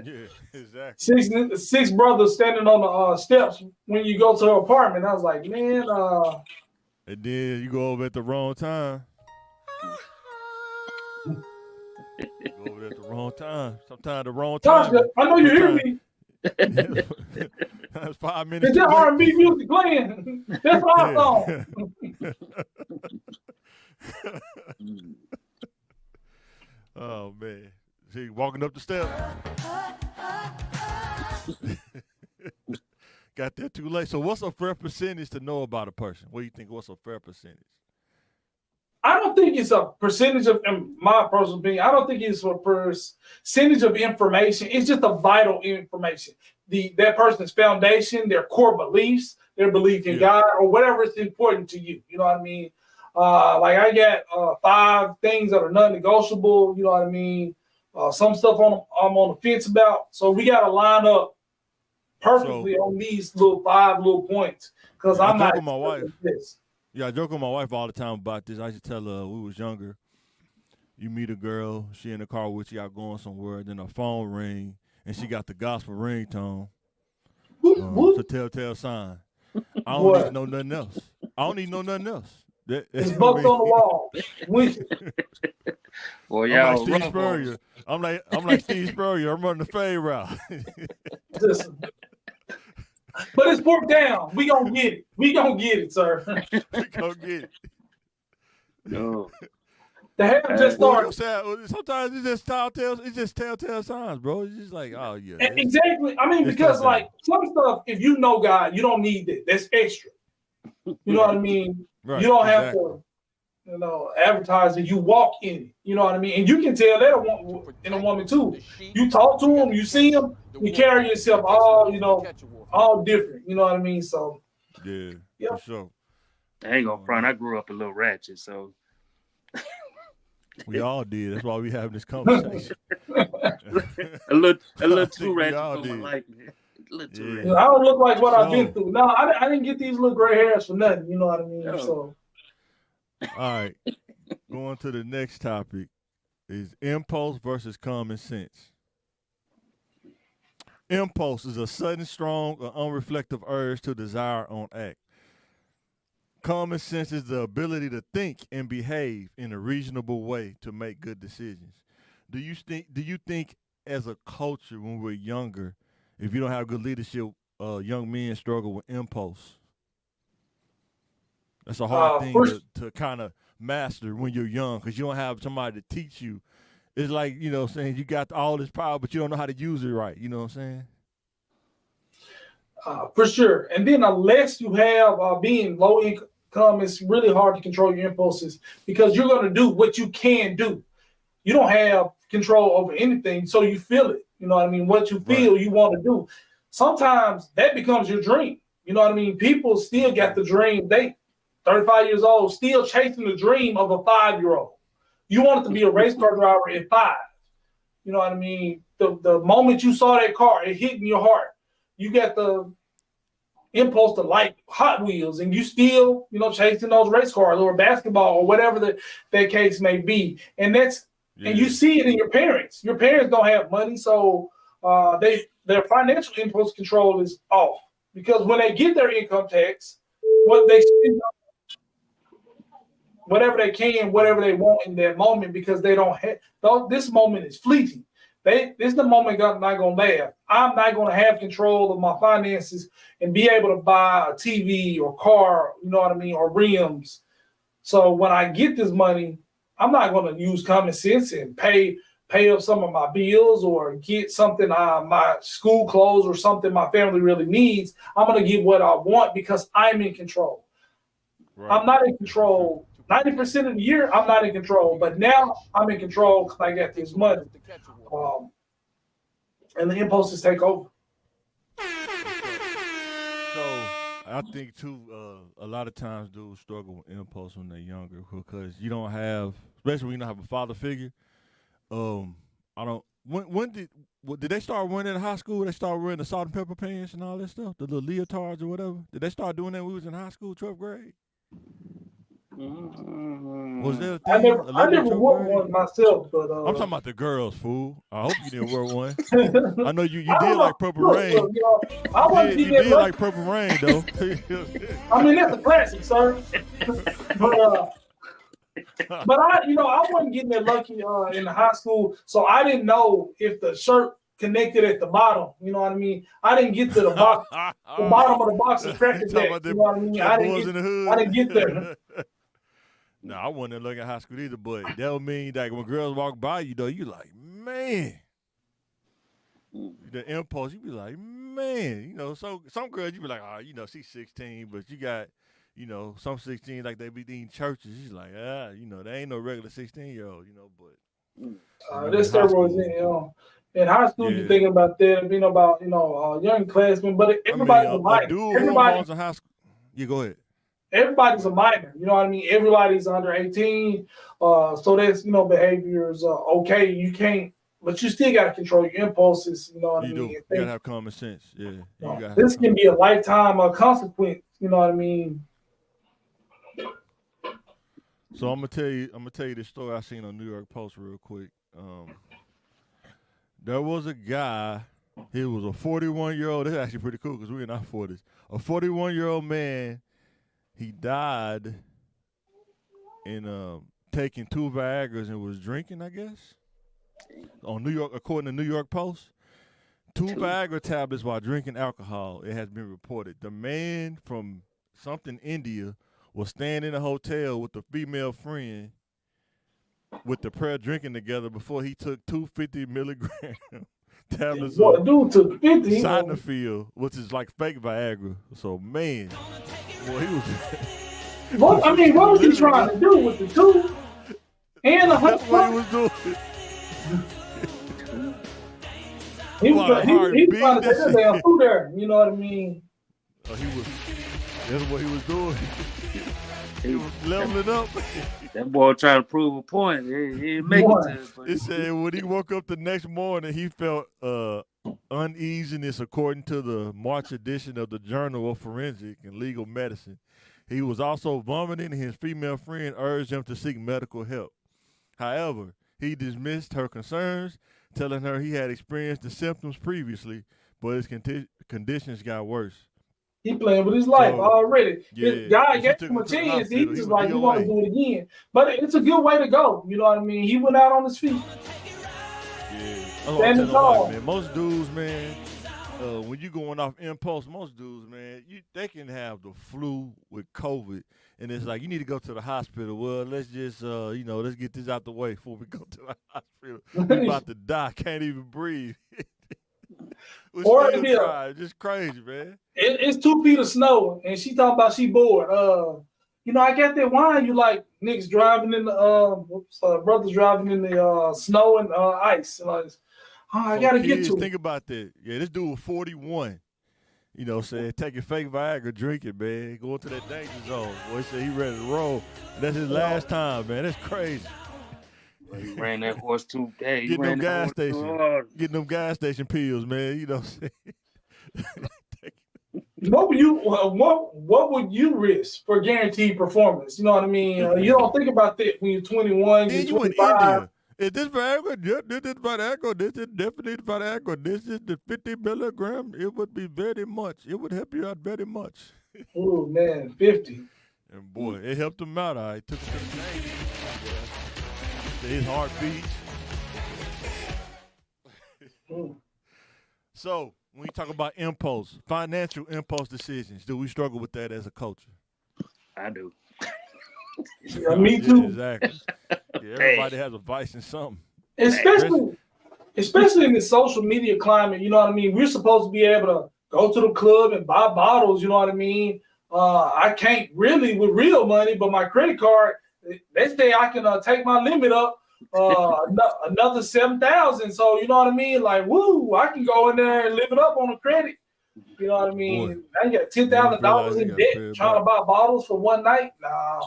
Yeah, exactly. Six brothers standing on the steps when you go to her apartment. I was like, man. And then you go over at the wrong time. Go over at the wrong time. Sometimes the wrong time. Tasha, I know you hear me. That's 5 minutes. Is that R&B music playing? That's our song. Oh man, see, walking up the steps. Got there too late. So what's a fair percentage to know about a person? What do you think? What's a fair percentage? I don't think it's a percentage of, in my personal opinion, I don't think it's a percentage of information. It's just a vital information. That person's foundation, their core beliefs, their belief in God, or whatever is important to you. You know what I mean? Like I got 5 things that are non-negotiable. You know what I mean? Some stuff I'm on the fence about. So we got to line up perfectly on these 5 little points, because I'm not with my wife. This. Yeah, I joke with my wife all the time about this. I used to tell her when we was younger, you meet a girl, she in the car with you, out going somewhere, then her phone ring, and she got the gospel ringtone. It's a telltale sign. I don't need to know nothing else. I don't need to know nothing else. It's booked on the wall. Well, I'm y'all like Steve Spurrier. I'm like Steve Spurrier. I'm running the fade route. But it's broke down. We gonna get it. We gonna get it, sir. We gonna get it. No. The hair just started. Sometimes it's just telltale signs, bro. It's just like, oh yeah. Exactly. I mean, because like some stuff, if you know God, you don't need it. That's extra. You know what I mean? Right, you don't have to, advertise it. You walk in it. You know what I mean? And you can tell that in a woman too. You talk to them, you see them, you carry yourself all different. You know what I mean? So yeah, for sure. I ain't gonna front. I grew up a little ratchet, so we all did. That's why we having this conversation. a little too ratchet for my life. Yeah. I don't look like what I've been through. No, I didn't get these little gray hairs for nothing. You know what I mean? No. So, all right. Going to the next topic is impulse versus common sense. Impulse is a sudden, strong, or unreflective urge to desire on act. Common sense is the ability to think and behave in a reasonable way to make good decisions. Do you think as a culture when we're younger, if you don't have good leadership, young men struggle with impulse? That's a hard thing to kind of master when you're young, because you don't have somebody to teach you. It's like, saying you got all this power, but you don't know how to use it right. You know what I'm saying? For sure. And then unless you have being low income, it's really hard to control your impulses, because you're going to do what you can do. You don't have control over anything, so you feel it. You know what I mean? What you feel you want to do. Sometimes that becomes your dream. You know what I mean? People still got the dream. They 35 years old, still chasing the dream of a 5-year-old. You wanted to be a race car driver at 5. You know what I mean? The moment you saw that car, it hit in your heart. You got the impulse to like Hot Wheels, and you still, chasing those race cars or basketball or whatever that case may be. And and you see it in your parents. Your parents don't have money, so their financial impulse control is off, because when they get their income tax, what they spend whatever they can, whatever they want in that moment, because they don't have. This moment is fleeting. This is the moment I'm not gonna last. I'm not gonna have control of my finances and be able to buy a TV or car, you know what I mean, or rims. So when I get this money, I'm not gonna use common sense and pay up some of my bills or get something, my school clothes or something my family really needs. I'm gonna get what I want because I'm in control. Right. I'm not in control 90% of the year. I'm not in control, but now I'm in control because I got this money. And the impulses take over. So I think too, a lot of times dudes struggle with impulse when they're younger because you don't have, especially when you don't have a father figure. I don't. When did they start wearing in high school? They started wearing the salt and pepper pants and all that stuff, the little leotards or whatever. Did they start doing that when we was in high school, 12th grade? Was there a thing? I never wore one myself, but I'm talking about the girls, fool. I hope you didn't wear one. I know you did like Purple Rain. You did like Purple Rain, though. I mean, that's a classic, sir. But I wasn't getting that lucky in high school, so I didn't know if the shirt connected at the bottom. You know what I mean? I didn't get to the bottom of the box of Cracker Jack. You know what I mean? I didn't get there. No, I wasn't looking at high school either, but that would mean that when girls walk by you, though, you like, man. the impulse, you be like, man, so some girls you be like, oh, she's 16, but you got, some 16 like they be eating churches. She's like, they ain't no regular 16-year-old, but There's steroids in high school. You thinking about that, about young classmen, but everybody's a minor. Everybody in high school. You go ahead. Everybody's a minor. You know what I mean? Everybody's under 18. So that's behaviors okay. You can't, but you still got to control your impulses. You know what I mean? You gotta have common sense. Yeah. This can be a lifetime consequence. You know what I mean? So I'm gonna tell you this story I seen on New York Post real quick. There was a guy. He was a 41-year-old. This is actually pretty cool because we're in our 40s. A 41-year-old man. He died in taking 2 Viagras and was drinking, I guess. On New York, according to New York Post, 2 Viagra tablets while drinking alcohol. It has been reported. The man from something India was staying in a hotel with a female friend with the pair drinking together before he took 250 milligram tablets of dude took 50. Cyanophil, which is like fake Viagra. So, man, well, he was. What was he trying to do with the 2 and the That's what he was doing. He was trying to take down through there. You know what I mean? Oh, that's what he was doing. He was leveling up. That boy trying to prove a point. He didn't make it to it. But It said when he woke up the next morning, he felt uneasiness according to the March edition of the Journal of Forensic and Legal Medicine. He was also vomiting, and his female friend urged him to seek medical help. However, he dismissed her concerns, telling her he had experienced the symptoms previously, but his conditions got worse. He playing with his life already. Yeah, God gave him a chance. He just like, you want to do it again. But it's a good way to go. You know what I mean? He went out on his feet. Yeah. Man, most dudes, man, when you going off impulse, most dudes, man, they can have the flu with COVID, and it's like you need to go to the hospital. Well, let's just, let's get this out the way before we go to the hospital. We're about to die, can't even breathe. Just crazy, man. It's 2 feet of snow, and she talking about she bored. I got that wine. You like niggas driving in the brothers driving in the snow and ice. Like, I gotta get to it. Think about that. Yeah, this dude was 41. Said taking fake Viagra, drinking, man, going to that danger zone. Boy, said he ready to roll. That's his last time, man. That's crazy. he ran that horse too. Hey, Getting them gas station pills, man. You know what I'm saying? What would you risk for guaranteed performance? You know what I mean? You don't think about that when you're 21, you're 25. Is this Viagra? This is Viagra. This is definitely Viagra. This is the 50 milligram. It would be very much. It would help you out very much. Oh, man, 50. And boy, it helped him out. I took him to the game. His heart beats. So, when you talk about impulse, financial impulse decisions, do we struggle with that as a culture? I do. Yeah, me too. Exactly. Yeah, everybody has a vice in something. Especially in the social media climate, you know what I mean? We're supposed to be able to go to the club and buy bottles, you know what I mean? I can't really with real money, but my credit card, they say I can take my limit up another 7,000. So, you know what I mean? Like, woo, I can go in there and live it up on the credit. You know what I mean? Boy, I got $10,000 in debt trying to buy bottles for one night. Nah.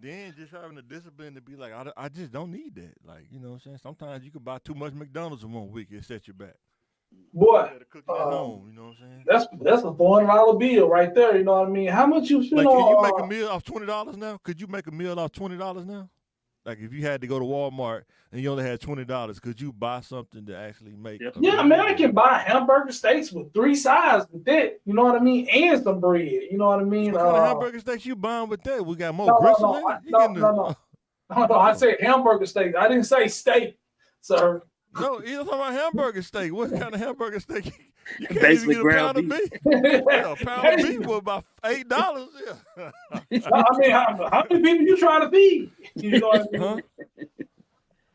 Then just having the discipline to be like, I just don't need that. Like, you know what I'm saying? Sometimes you can buy too much McDonald's in 1 week. It sets you back. Boy, you know what I'm saying? That's a $400 bill right there. You know what I mean? How much you spend on? Can you make a meal off $20 now? Could you make a meal off $20 now? Like if you had to go to Walmart and you only had $20, could you buy something to actually make? Yeah, man, I can buy hamburger steaks with 3 sides with that. You know what I mean? And some bread. You know what I mean? What kind of hamburger steaks you buying with that? We got more gristle in it? No. I said hamburger steak. I didn't say steak, sir. No, you're talking about hamburger steak. What kind of hamburger steak? You can't basically even get a pound of beef. Yeah, a pound of beef for about $8. Yeah. I mean, how many people you trying to feed? You know what I mean?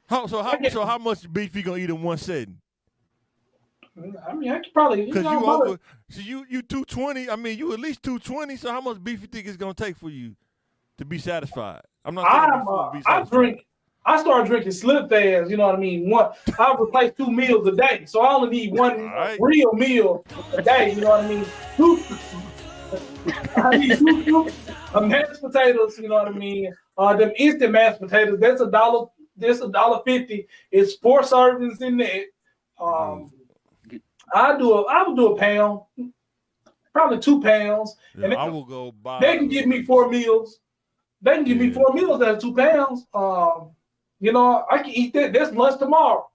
How much beef you gonna eat in one setting? I mean, I could probably. Because you over, so you 220. I mean, you at least 220. So how much beef you think it's gonna take for you to be satisfied? I'm not. I started drinking Slip Fast. You know what I mean? I replace 2 meals a day, so I only need one real meal a day. You know what I mean? I need 2 mashed potatoes. You know what I mean? Them instant mashed potatoes. That's $1. That's $1.50. It's 4 servings in there. I would do a pound, probably 2 pounds. Yeah, and I will go buy. They can give me 4 meals. They can give me 4 meals at 2 pounds. You know, I can eat that. That's lunch tomorrow,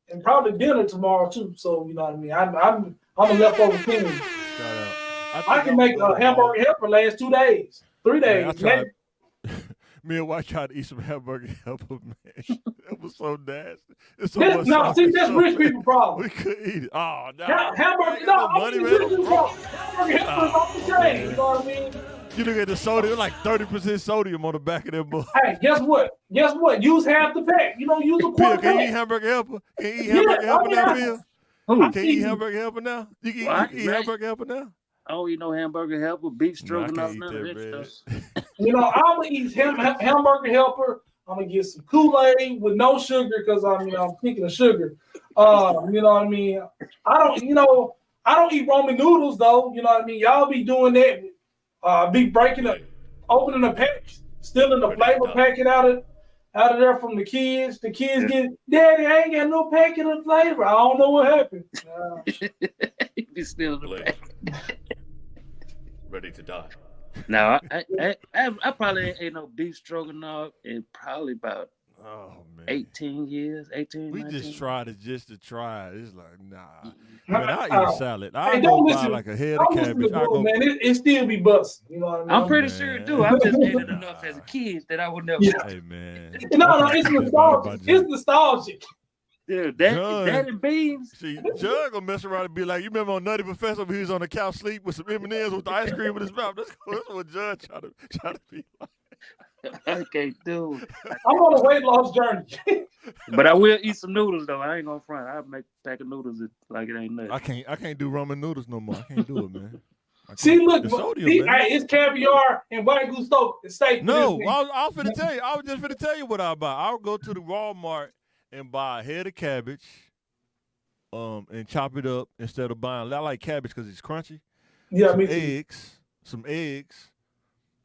and probably dinner tomorrow too. So you know what I mean. I'm a leftover king. I can make a hamburger helper last 2 days, 3 days. Me and wife tried to eat some hamburger helper, man. It was so nasty. It's so that's rich people problem. We couldn't eat it. Oh no. Hamburger, hamburger helper is off the chain. You know what I mean? You look at the sodium, like 30% sodium on the back of that book. Hey, guess what? Use half the pack. You don't use a quarter pack. Can you eat hamburger helper? Can you eat hamburger helper now, Bill? Can you eat hamburger helper now? You can eat hamburger helper now? I don't eat no hamburger helper, beef stroganoff, none of that stuff. You know, I'm gonna eat hamburger helper. I'm gonna get some Kool-Aid with no sugar because I'm thinking of sugar. You know what I mean? I don't eat ramen noodles though. You know what I mean? Y'all be doing that. Be opening a pack, stealing the flavor packet out of there from the kids. The kids get, Daddy, I ain't got no packet of flavor. I don't know what happened. You be stealing the packet. Ready to die. No, I probably ain't no beef stroganoff in probably about 18 years. We 19. just tried it just to try it. It's like, nah. Mm-hmm. Man, I eat a salad. I go buy like a head of cabbage. Man, it still be busting. You know what I mean? I'm pretty sure it do. I just ate it enough as a kid that I would never. Yeah. Hey, man. No, it's nostalgic. It's nostalgic. Dude, that and beans. See, Jug gonna mess around and be like, you remember on Nutty Professor when he was on the couch sleep with some M&Ms with the ice cream in his mouth? That's what Jug try to be like. Okay, dude. I'm on a weight loss journey. But I will eat some noodles though. I ain't gonna front. I'll make a pack of noodles like it ain't nothing. I can't do ramen noodles no more. I can't do it, man. See, look, sodium, it's caviar and white goose steak. No, I was finna tell you. I was just finna tell you what I buy. I'll go to the Walmart and buy a head of cabbage, and chop it up instead of buying. I like cabbage because it's crunchy. Yeah, some eggs.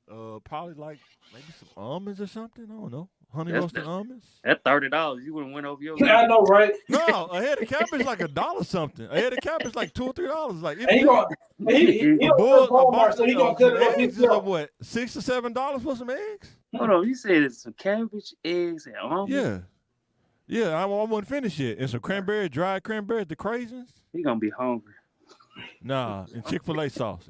Probably like maybe some almonds or something. I don't know. Honey roasted almonds. At $30, you wouldn't went over your. Yeah, I know, right? No, a head of cabbage is like $1 something. A head of cabbage is like $2 or $3. Like he gonna cut it eggs is like what, $6 or $7 for some eggs? Hold on, you said it's some cabbage, eggs, and almonds. Yeah. I wasn't finished yet. And some dried cranberries, the craisins. He gonna be hungry. Nah, and Chick-fil-A sauce.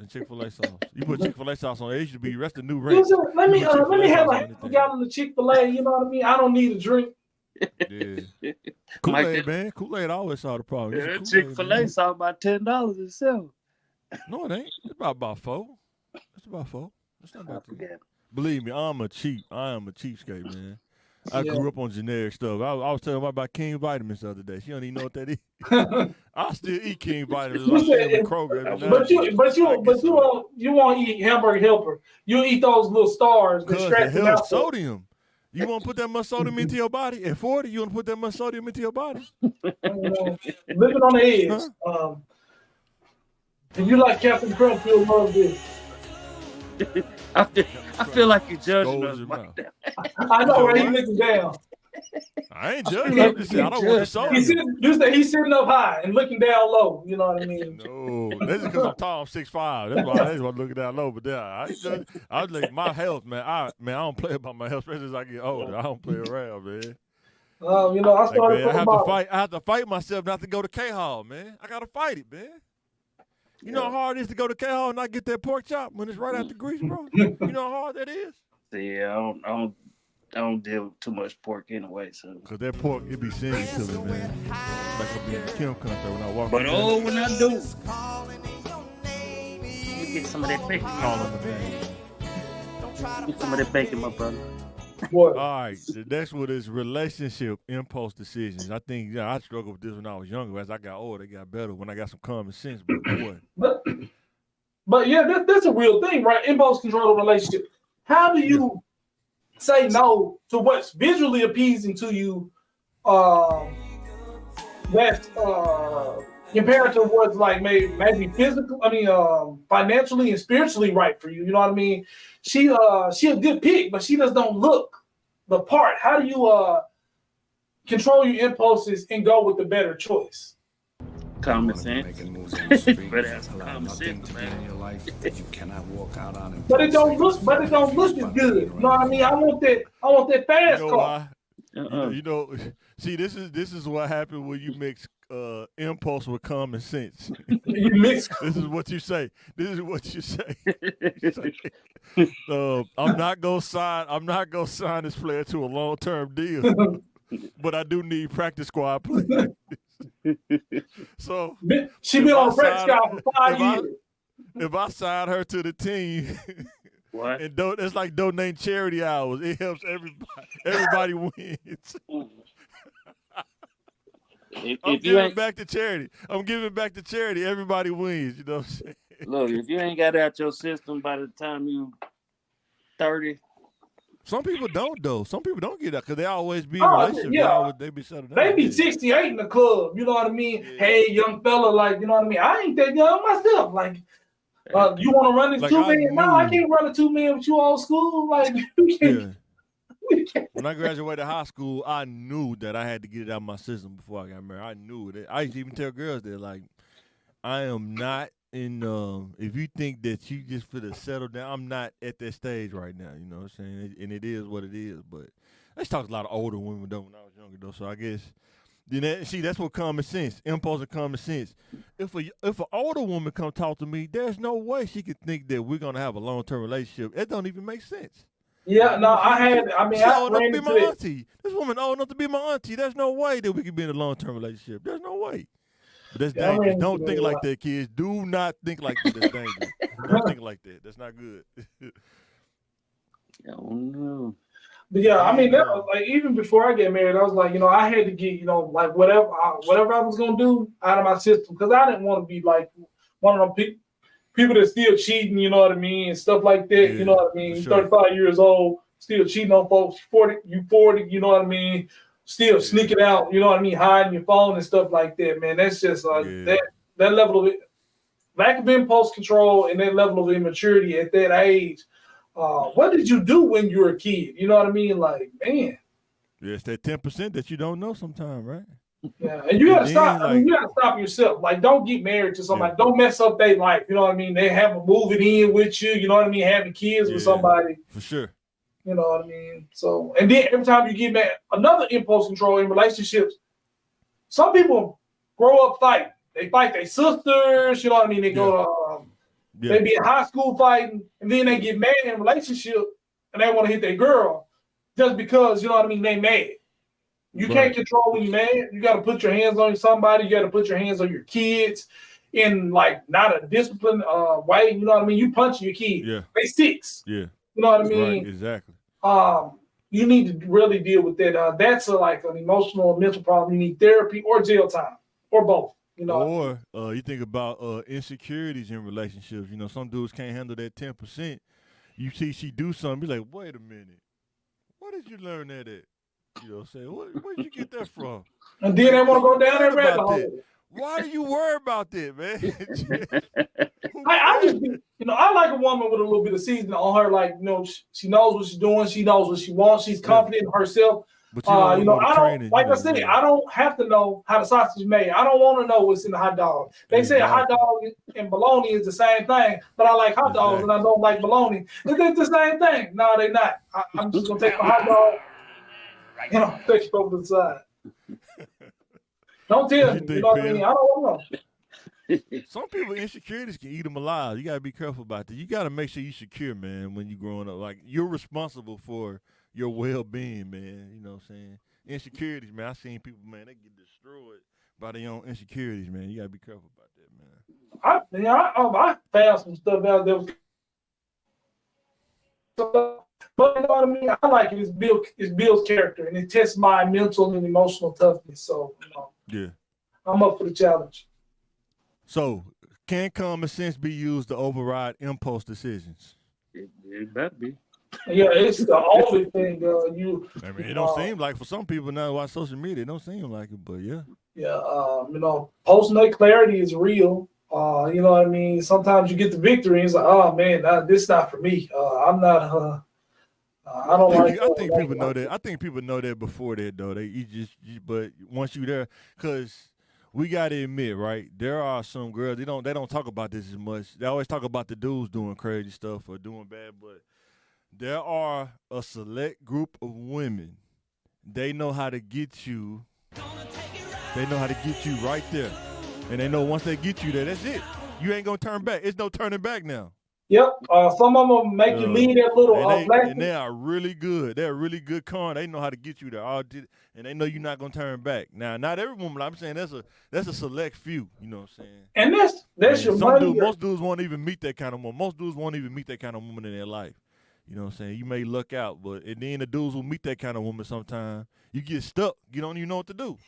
You put Chick-fil-A sauce on it, it should be the new range. Let me have a gallon of Chick-fil-A. You know what I mean? I don't need a drink. Yeah. Kool-Aid, man. Kool-Aid always solve the problem. Yeah, Chick-fil-A sauce about $10 itself. No, it ain't. It's about $4. It's about $4. It's not about $10. Believe me, I am a cheapskate, man. I grew up on generic stuff. I was telling her about King Vitamins the other day. She don't even know what that is. I still eat King Vitamins. You won't eat hamburger helper. You eat those little stars that stretch the hell sodium. You want to put that much sodium into your body? At 40, you want to put that much sodium into your body? Living on the edge. Huh? If you like Captain Crunch, you'll love this. I feel like you're judging us. I know, right? He's looking down. I ain't judging. I don't want the soda. He's sitting up high and looking down low. You know what I mean? No, that's because I'm tall. I'm 6'5". That's why I'm looking down low. But I was like, my health, man. I don't play about my health, especially as I get older. I don't play around, man. I started. I have to fight myself not to go to K-Hall, man. I gotta fight it, man. You know how hard it is to go to K-Hall and not get that pork chop when it's right after grease, bro? You know how hard that is? Yeah, I don't deal with too much pork anyway, so. Cause that pork, it be singing to me, man. Like I be in the Kim country when I walk. But when I do, you get some of that bacon. Call him a name. Get some of that bacon, my brother. What? All right, the next one is relationship impulse decisions. I think I struggled with this when I was younger. As I got older, it got better when I got some common sense. But boy, But yeah, that's a real thing, right? Impulse control of relationship. How do you say no to what's visually appeasing to you? That's compared to what's like maybe physical. I mean, financially and spiritually right for you. You know what I mean? She a good pick, but she just don't look the part. How do you control your impulses and go with the better choice? Common sense. Better have some common sense, man. But it don't look as good. You know what I mean? I want that fast you know car. why? You know, see, this is what happens when you mix impulse with common sense. You mix. This is what you say. This is what you say. I'm not gonna sign this player to a long-term deal, but I do need practice squad players. So she been on the practice squad for 5 years. If I sign her to the team, What? and it's like donating charity hours. It helps everybody. Everybody wins. I'm giving back to charity. Everybody wins. You know what I'm saying? Look, if you ain't got it out your system by the time you 30. Some people don't though. Some people don't get that because they always be in relationships. Yeah. They be settled down. They be 68 in the club. You know what I mean? Yeah. Hey, young fella, like, you know what I mean? I ain't that young myself. Like, you want to run this like 2-man? No, I can't run a 2-man with you old school. Like, you can't. When I graduated high school, I knew that I had to get it out of my system before I got married. I knew it. I used to even tell girls that, like, I am not in, if you think that you just for to settle down, I'm not at that stage right now, you know what I'm saying? And it is what it is. But I talk to a lot of older women, though, when I was younger, though. So I guess, that's what common sense, impulse and common sense. If an older woman come talk to me, there's no way she could think that we're going to have a long-term relationship. It don't even make sense. Yeah, no, I old enough to be my auntie. This woman old enough to be my auntie. There's no way that we could be in a long-term relationship. There's no way. But that's dangerous. Don't think like that, kids. Do not think like that. That's dangerous. Don't think like that. That's not good. I don't know. But yeah, I mean, that was like even before I get married, I was like, I had to get, like whatever I was gonna do out of my system because I didn't want to be like one of them people that still cheating, you know what I mean, and stuff like that. Yeah, you know what I mean? Sure. 35 years old, still cheating on folks. 40, you know what I mean? Still sneaking out, you know what I mean, hiding your phone and stuff like that, man. That's just that level of lack of impulse control and that level of immaturity at that age. What did you do when you were a kid? You know what I mean? Like, man. Yeah, it's that 10% that you don't know sometimes, right? Yeah, and you gotta stop. You gotta stop yourself. Like, don't get married to somebody. Yeah. Don't mess up their life. You know what I mean? They have them moving in with you. You know what I mean? Having kids with somebody. For sure. You know what I mean? So, and then every time you get mad, another impulse control in relationships. Some people grow up fighting. They fight their sisters. You know what I mean? They go to they be in high school fighting, and then they get mad in a relationship, and they want to hit their girl just because, you know what I mean, they mad. You can't control when you're mad. You got to put your hands on somebody. You got to put your hands on your kids in, like, not a disciplined way. You know what I mean? You punch your kid. Yeah. They 6. Yeah. You know what I mean? Right, exactly. You need to really deal with that. That's like an emotional or mental problem. You need therapy or jail time or both. You know? Or you think about insecurities in relationships. You know, some dudes can't handle that 10%. You see she do something, be like, wait a minute. Where did you learn that at? You know what I'm saying? Where did you get that from? And then they want to go down that rabbit hole. Why do you worry about that, man? I just, I like a woman with a little bit of seasoning on her. Like, she knows what she's doing. She knows what she wants. She's confident in herself. But I don't, like I said, I don't have to know how the sausage is made. I don't want to know what's in the hot dog. They say a hot dog and bologna is the same thing, but I like hot dogs and I don't like bologna. It's the same thing. No, they're not. I'm just going to take my hot dog and take it over to the side. Don't tell me. You know what I mean? I don't want to know. Some people insecurities can eat them alive. You gotta be careful about that. You gotta make sure you're secure, man, when you're growing up. Like, you're responsible for your well-being, man. You know what I'm saying? Insecurities, man. I've seen people, man, they get destroyed by their own insecurities, man. You gotta be careful about that, man. I found some stuff out there. So, but you know what I mean? I like it. It's Bill's character, and it tests my mental and emotional toughness. So, Yeah. I'm up for the challenge. So, can common sense be used to override impulse decisions? It better be. Yeah, it's the only thing I mean, it don't seem like for some people now watch social media, it don't seem like it, but yeah. Yeah, post-nut clarity is real. You know what I mean? Sometimes you get the victory and it's like, oh man, this is not for me. I'm not I don't like I think people know that. I think people know that before that though. But once you there, because we gotta admit, right? There are some girls they don't talk about this as much. They always talk about the dudes doing crazy stuff or doing bad, but there are a select group of women. They know how to get you. They know how to get you right there, and they know once they get you there, that's it. You ain't gonna turn back. It's no turning back now. Yep. Some of them make you leave that little and they are really good. They're really good con. They know how to get you there. And they know you're not gonna turn back. Now, not every woman. I'm saying that's a select few. You know what I'm saying? And that's your money. Most dudes won't even meet that kind of woman. Most dudes won't even meet that kind of woman in their life. You know what I'm saying? You may luck out, but and then the dudes will meet that kind of woman sometimes. You get stuck. You don't even know what to do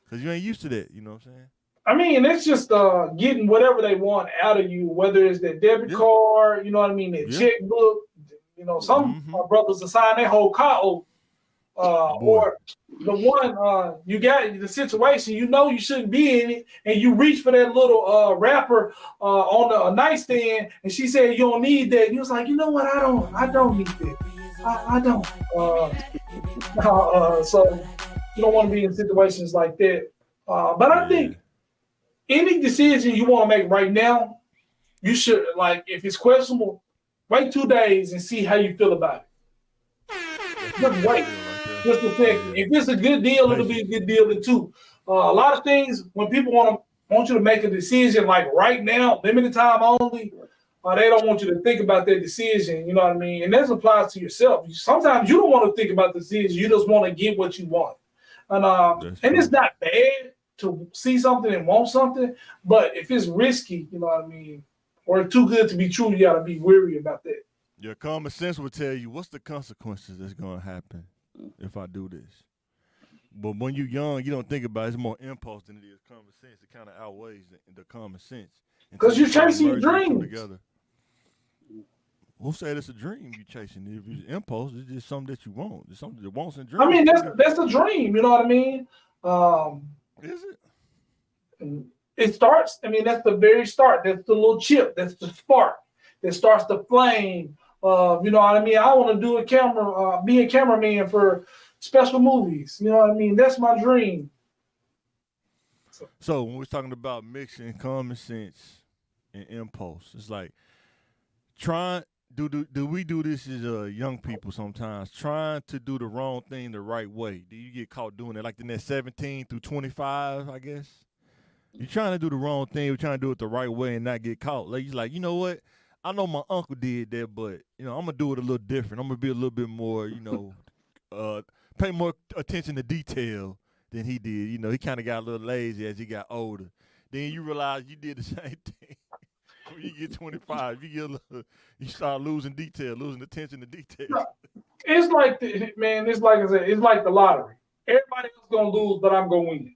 because you ain't used to that. You know what I'm saying? I mean, it's just getting whatever they want out of you, whether it's their debit card, you know what I mean, their checkbook. You know, some brothers assign their whole car over. Or the one you got in the situation, you know you shouldn't be in it, and you reach for that little wrapper on the nightstand, and she said you don't need that. You was like, you know what, I don't need that. I don't. So you don't want to be in situations like that. But I think any decision you want to make right now, you should, like, if it's questionable, wait 2 days and see how you feel about it. Just wait. Just a second. If it's a good deal, it'll be a good deal too. A lot of things when people want you to make a decision like right now, limited time only, they don't want you to think about that decision. You know what I mean? And that applies to yourself. Sometimes you don't want to think about the decision. You just want to get what you want. And it's not bad to see something and want something, but if it's risky, you know what I mean, or too good to be true, you gotta be wary about that. Your common sense will tell you what's the consequences that's gonna happen if I do this. But when you're young, you don't think about it. It's more impulse than it is common sense. It kind of outweighs the common sense. Because you're chasing your dreams. Together. Who said it's a dream you chasing? If it's impulse, it's just something that you want. It's something that wants and dreams. I mean, that's a dream. You know what I mean? Is it? It starts. I mean, that's the very start. That's the little chip. That's the spark that starts the flame. You know what I mean? I want to do be a cameraman for special movies. You know what I mean? That's my dream. So when we're talking about mixing common sense and impulse, it's like do we do this as young people sometimes, trying to do the wrong thing the right way? Do you get caught doing it like in that 17 through 25, I guess? You're trying to do the wrong thing, you're trying to do it the right way and not get caught. Like, you're like, you know what? I know my uncle did that, but, you know, I'm going to do it a little different. I'm going to be a little bit more, you know, pay more attention to detail than he did. You know, he kind of got a little lazy as he got older. Then you realize you did the same thing. When you get 25, you start losing detail, losing attention to detail. It's like, it's like I said, it's like the lottery. Everybody else going to lose, but I'm going to win.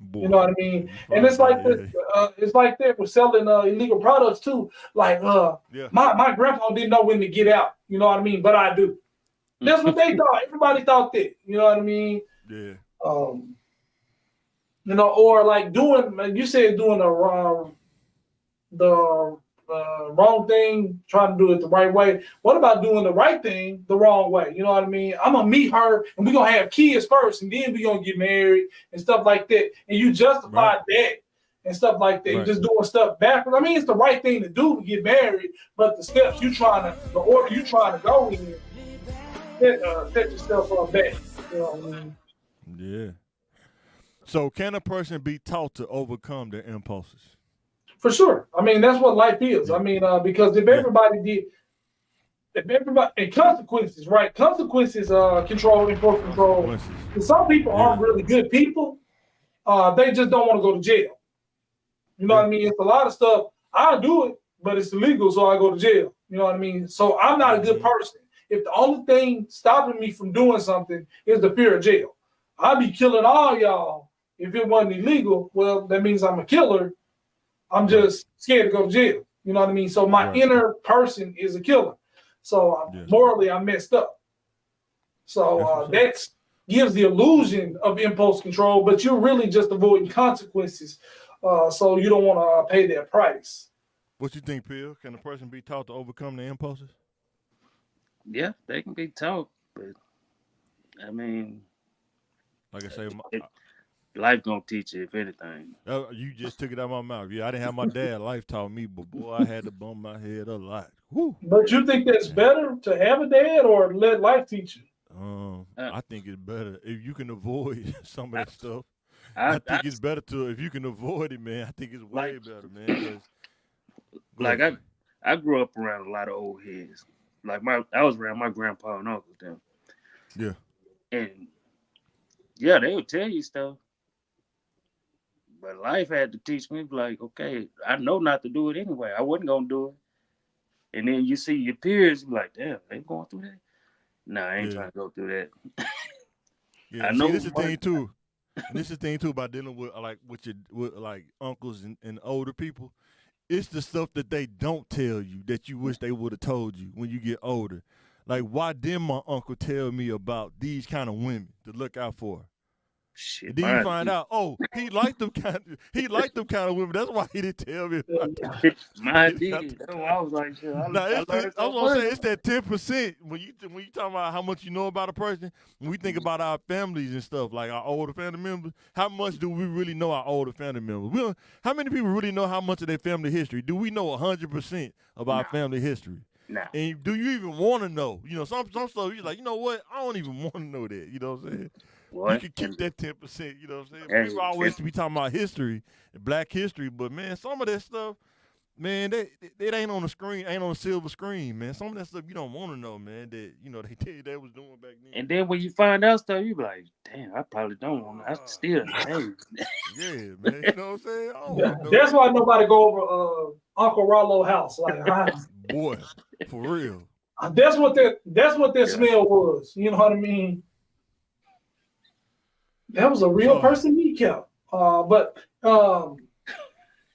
Boy, you know what I mean? And it's like this. It's like that with selling illegal products too. Like my grandpa didn't know when to get out. You know what I mean? But I do. That's what they thought. Everybody thought that. You know what I mean? Yeah. You know, or like doing the wrong thing, trying to do it the right way. What about doing the right thing the wrong way? You know what I mean? I'm gonna meet her and we're gonna have kids first, and then we're gonna get married and stuff like that. And you justify that and stuff like that. Right. You're just doing stuff backwards. I mean, it's the right thing to do to get married, but the order you trying to go in, set yourself up back. You know what I mean? Yeah. So can a person be taught to overcome their impulses? For sure. I mean, that's what life is. I mean, because if everybody and consequences, right? Consequences control, enforce control. Some people aren't really good people. They just don't want to go to jail. You know what I mean? It's a lot of stuff. I do it, but it's illegal, so I go to jail. You know what I mean? So I'm not a good person. If the only thing stopping me from doing something is the fear of jail, I'd be killing all y'all. If it wasn't illegal, well, that means I'm a killer. I'm just scared to go to jail. You know what I mean? So my inner person is a killer. So morally, I'm messed up. So that gives the illusion of impulse control, but you're really just avoiding consequences. So you don't want to pay that price. What you think, Phil? Can a person be taught to overcome their impulses? Yeah, they can be taught, but I mean, like I say, life gonna teach you if anything. You just took it out of my mouth. Yeah, I didn't have my dad. Life taught me, but boy, I had to bump my head a lot. Whew. But you think that's better to have a dad or let life teach you? I think it's better if you can avoid some of that stuff. I think it's better if you can avoid it, man. I think it's way better, man. I grew up around a lot of old heads. Like I was around my grandpa and uncle them. Yeah. And yeah, they would tell you stuff. But life had to teach me, like, okay, I know not to do it anyway. I wasn't gonna do it. And then you see your peers, be like, damn, they going through that? Nah, I ain't trying to go through that. Yeah, I know. See, this is the thing too. And this is the thing too about dealing with with uncles and older people. It's the stuff that they don't tell you that you wish they would have told you when you get older. Like, why didn't my uncle tell me about these kind of women to look out for? Shit, and then you find out, he liked them kind of women. That's why he didn't tell me. Mine did. I was like, shit. I was gonna say it's that 10% when you talk about how much you know about a person. When we think about our families and stuff, like our older family members, how much do we really know our older family members? How many people really know how much of their family history? Do we know 100% of our family history? Nah. And do you even want to know? You know, some stuff you're like, you know what? I don't even want to know that. You know what I'm saying? You can keep that 10%, you know what I'm saying? People always be talking about history, black history, but man, some of that stuff, man, it ain't on the screen, ain't on the silver screen, man. Some of that stuff you don't want to know, man, that, you know, they tell you they was doing back then. And then when you find out stuff, you be like, damn, I probably don't want to. I still, yeah, man, you know what I'm saying? That's why nobody go over Uncle Rollo's house. Like, boy, for real. That's what that smell was. You know what I mean? That was a real person kneecap. But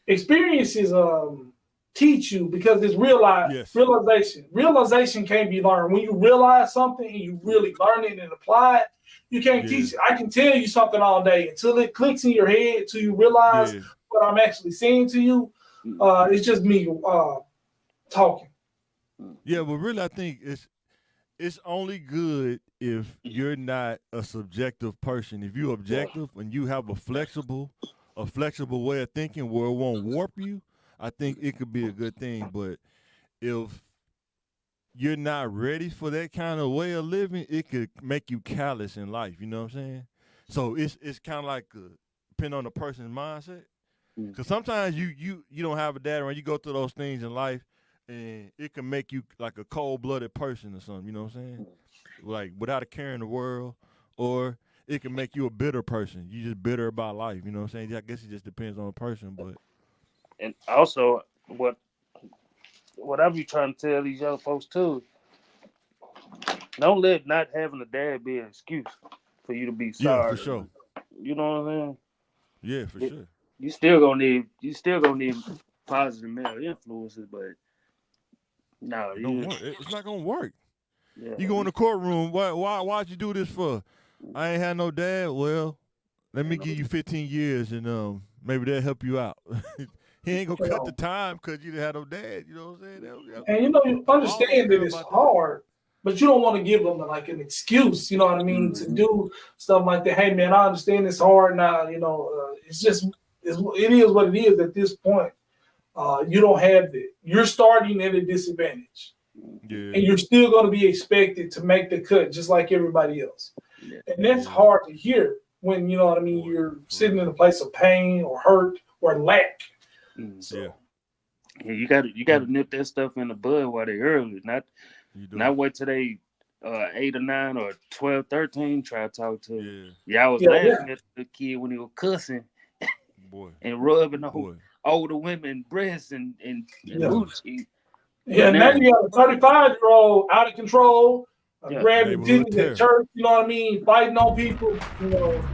experiences teach you because it's realization. Realization can't be learned. When you realize something and you really learn it and apply it, you can't teach it. I can tell you something all day until it clicks in your head, till you realize what I'm actually saying to you. It's just me talking. Yeah, but really I think it's only good if you're not a subjective person. If you're objective and you have a flexible way of thinking where it won't warp you, I think it could be a good thing. But if you're not ready for that kind of way of living, it could make you callous in life. You know what I'm saying? So it's kind of like depending on the person's mindset. Because sometimes you don't have a dad around, you go through those things in life, and it can make you like a cold-blooded person or something, you know what I'm saying? Like without a care in the world, or it can make you a bitter person. You just bitter about life, you know what I'm saying? I guess it just depends on the person, but. And also, what I be trying to tell these young folks too, don't let not having a dad be an excuse for you to be sorry. Yeah, for sure. You know what I'm saying? Yeah, for sure. You still gonna need positive male influences, but no, it's not gonna work. Yeah. You go in the courtroom. Why'd you do this for? I ain't had no dad. Well, let me give you 15 years, and maybe that'll help you out. He ain't gonna cut the time because you didn't have no dad. You know what I'm saying? And you understand that it's hard, but you don't want to give them like an excuse. You know what I mean? To do stuff like that. Hey man, I understand it's hard now. You know, it is what it is at this point. You don't have that. You're starting at a disadvantage. Yeah. And you're still going to be expected to make the cut just like everybody else. Yeah. And that's hard to hear when, you know what I mean, you're sitting in a place of pain or hurt or lack. So. Yeah, you got to nip that stuff in the bud while they're early. Not wait till they 8 or 9 or 12, 13 try to talk to you. Yeah, I was laughing at the kid when he was cussing and rubbing older women breasts and booty. Yeah, now you got a 35-year-old out of control, Yeah. grabbing Neighborhood titties at church, you know what I mean? Fighting on people, you know.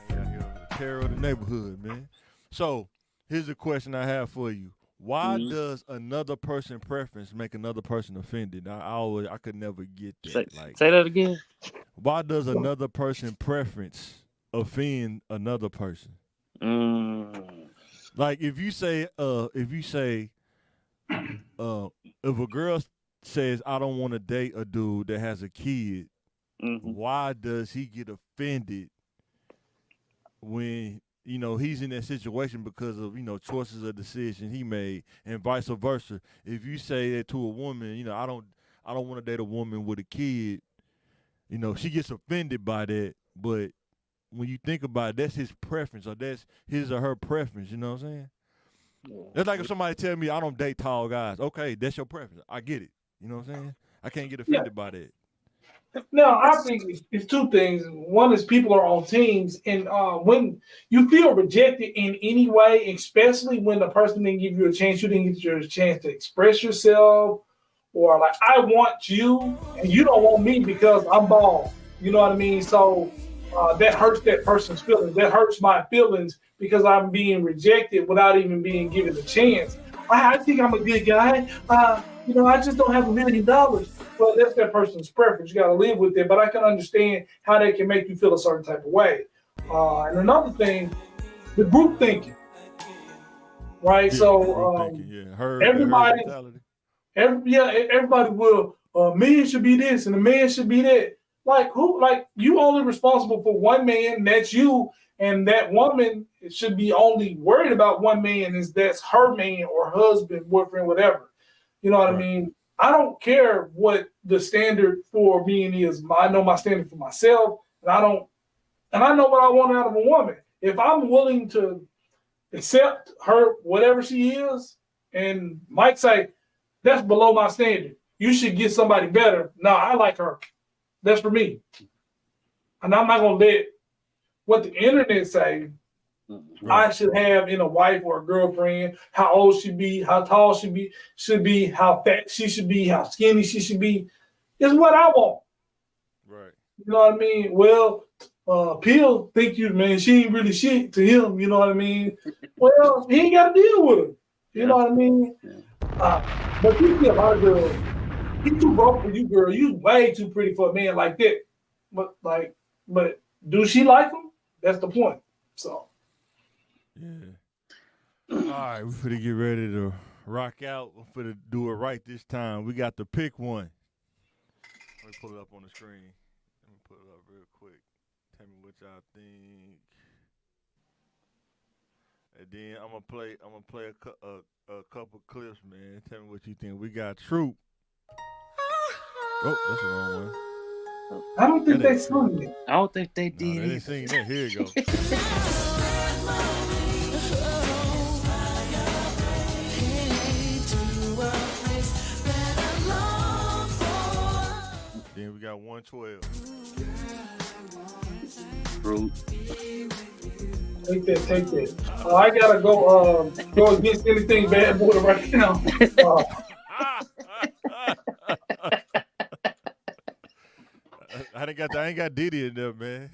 The terror of the neighborhood, man. So here's a question I have for you. Why does another person preference make another person offended? I could never get that. Say that again. Why does another person preference offend another person? Like if you say if a girl says I don't want to date a dude that has a kid, why does he get offended when he's in that situation because of choices or decisions he made, and vice versa? If you say that to a woman, I don't want to date a woman with a kid, she gets offended by that. But when you think about it, that's his preference, or that's his or her preference. You know what I'm saying? That's like if somebody tell me I don't date tall guys. Okay, that's your preference. I get it. You know what I'm saying? I can't get offended by that. No, I think it's two things. One is people are on teams, and when you feel rejected in any way, especially when the person didn't give you a chance, you didn't get your chance to express yourself, or like I want you and you don't want me because I'm bald. You know what I mean? So that hurts that person's feelings. That hurts my feelings because I'm being rejected without even being given a chance. I think I'm a good guy. I just don't have $1 million. Well, that's that person's preference. You got to live with it. But I can understand how they can make you feel a certain type of way. And another thing, the group thinking, right? Yeah, so everybody will. Men should be this and a man should be that. Like who? Like you only responsible for one man. That's you, and that woman should be only worried about one man. That's her man or husband, boyfriend, whatever. You know what I mean? I don't care what the standard for being is. I know my standard for myself, and I know what I want out of a woman. If I'm willing to accept her, whatever she is, and Mike say that's below my standard, you should get somebody better. No, I like her. That's for me, and I'm not gonna let what the internet say. I should have in a wife or a girlfriend, how old she be, how tall she should be, how fat she should be, how skinny she should be, is what I want. Right. You know what I mean? Well, Peel think you, man, she ain't really shit to him, you know what I mean? Well, he ain't got to deal with her. You know what I mean? But you see a lot of girls, he too broke for you, girl. You way too pretty for a man like that. But do she like him? That's the point. So. Yeah. All right, we're finna get ready to rock out. We're finna do it right this time. We got to pick one. Let me pull it up on the screen. Let me pull it up real quick. Tell me what y'all think. And then I'm gonna play a couple clips, man. Tell me what you think. We got Troop. Oh, that's the wrong one. I don't think they sung it. I don't think they did. No, they didn't sing that. Here you go. Then we got 112. Fruit. Take that. I gotta go against anything bad boy right now. I ain't got Diddy in there, man.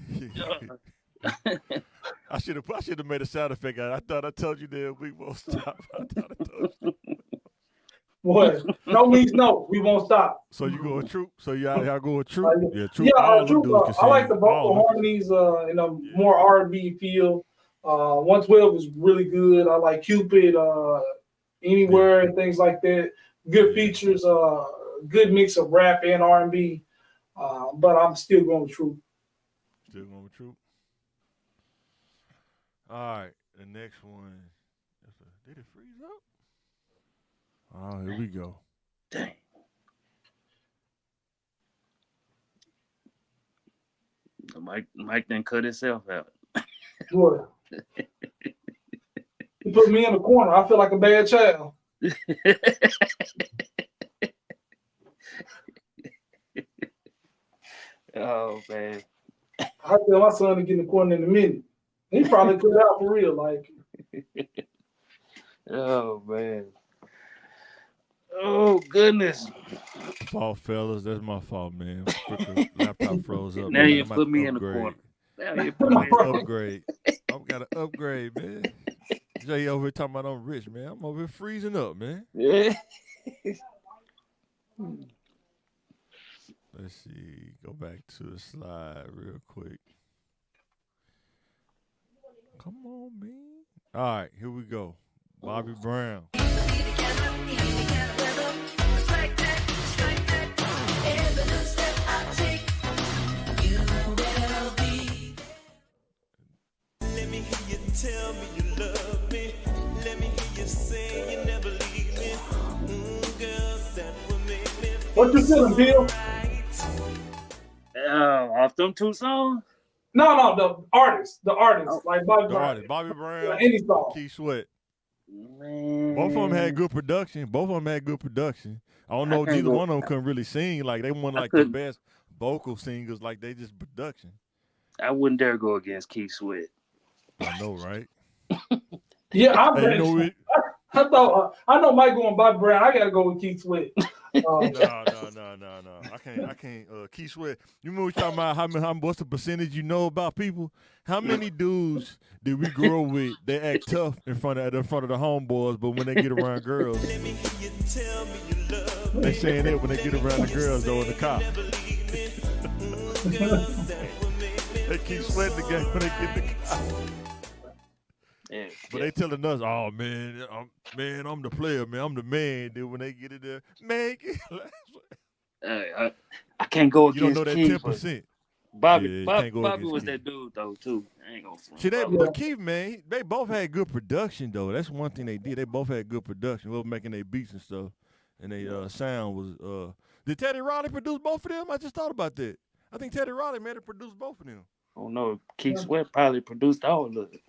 I should have made a sound effect. I thought I told you that we won't stop. I thought I told you. What? No means no. We won't stop. So you go with Troop? So y'all go with Troop? Troop. Troop. I like the vocal harmonies in a more R&B feel. 112 is really good. I like Cupid, Anywhere, and things like that. Good features, good mix of rap and R&B. But I'm still going with Troop. Still going with Troop. All right, the next one. Did it freeze up? Oh, here we go. Dang. Mike done cut himself out. What? He put me in the corner. I feel like a bad child. Oh, man. I tell my son to get in the corner in a minute. He probably cut out for real. Like, Oh man. Oh goodness. Fault, fellas. That's my fault, man. Freaking laptop froze up. Now Man. you I'm about put to me in the upgrade. corner. Now you I'm put me about to in upgrade. I've got to upgrade, man. Jay over here talking about I'm rich, man. I'm over here freezing up, man. Yeah. Let's see. Go back to the slide real quick. Come on, man. All right, here we go. Bobby Brown. Let me hear you tell me you love me. Let me hear you say you never leave me. Girl, that would make me What you feeling, Bill? Off them two songs? No, the artist, like Bobby The Brown. artist, Bobby Brown, Any song. Keith Sweat. Man. Both of them had good production. I don't know if can't neither go- one of them couldn't really sing. Like they weren't like the couldn't. best vocal singers. Like they just production. I wouldn't dare go against Keith Sweat. I know, right? Yeah, Hey, you know it. I know Mike going Bobby Brown. I gotta go with Keith Sweat. No. I can't. Keith Sweat. You remember we talking about how what's the percentage you know about people? How many dudes did we grow with? They act tough in front of the homeboys, but when they get around girls, Let me hear you tell me you love me. they saying that when they get around the girls though in the car. They keep sweating the game when they get in the car. Yeah. But they telling us, oh man, I'm the player, man, I'm the man. Then when they get in there, make it. I can't go You don't against know that Keith. 10%. Bobby, Yeah, you Bobby, can't go Bobby against was Keith. that dude though too. I ain't gonna front. See that, Bobby- but Keith, man, they both had good production though. That's one thing they did. They both had good production. We were making their beats and stuff, and they sound was. Did Teddy Riley produce both of them? I just thought about that. I think Teddy Riley may have produced both of them. Oh no, Keith Sweat probably produced all of it.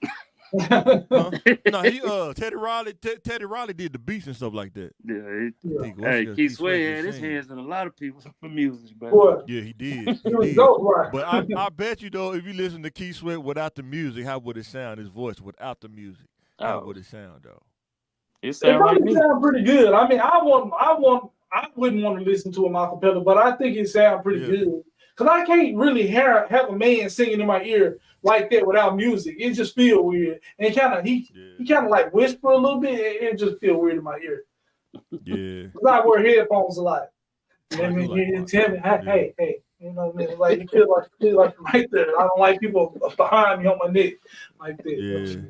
Huh? No, Teddy Riley did the beats and stuff like that. Hey, Keith Sweat had his hands in a lot of people for music, bro. What? Yeah, he did. He was dope, right? But I bet you though, if you listen to Keith Sweat without the music, how would it sound? His voice without the music, how would it sound though? It It sound like probably me. sound pretty good. I mean, I wouldn't want to listen to him a cappella, but I think it sounds pretty good. Cause I can't really have a man singing in my ear like that without music. It just feel weird, and he kind of like whisper a little bit. It just feel weird in my ear. Yeah. Cause I wear headphones a lot. Let me do like hear you that. tell me, hey, you know what I mean? Like you feel like right there. I don't like people behind me on my neck like that. Yeah.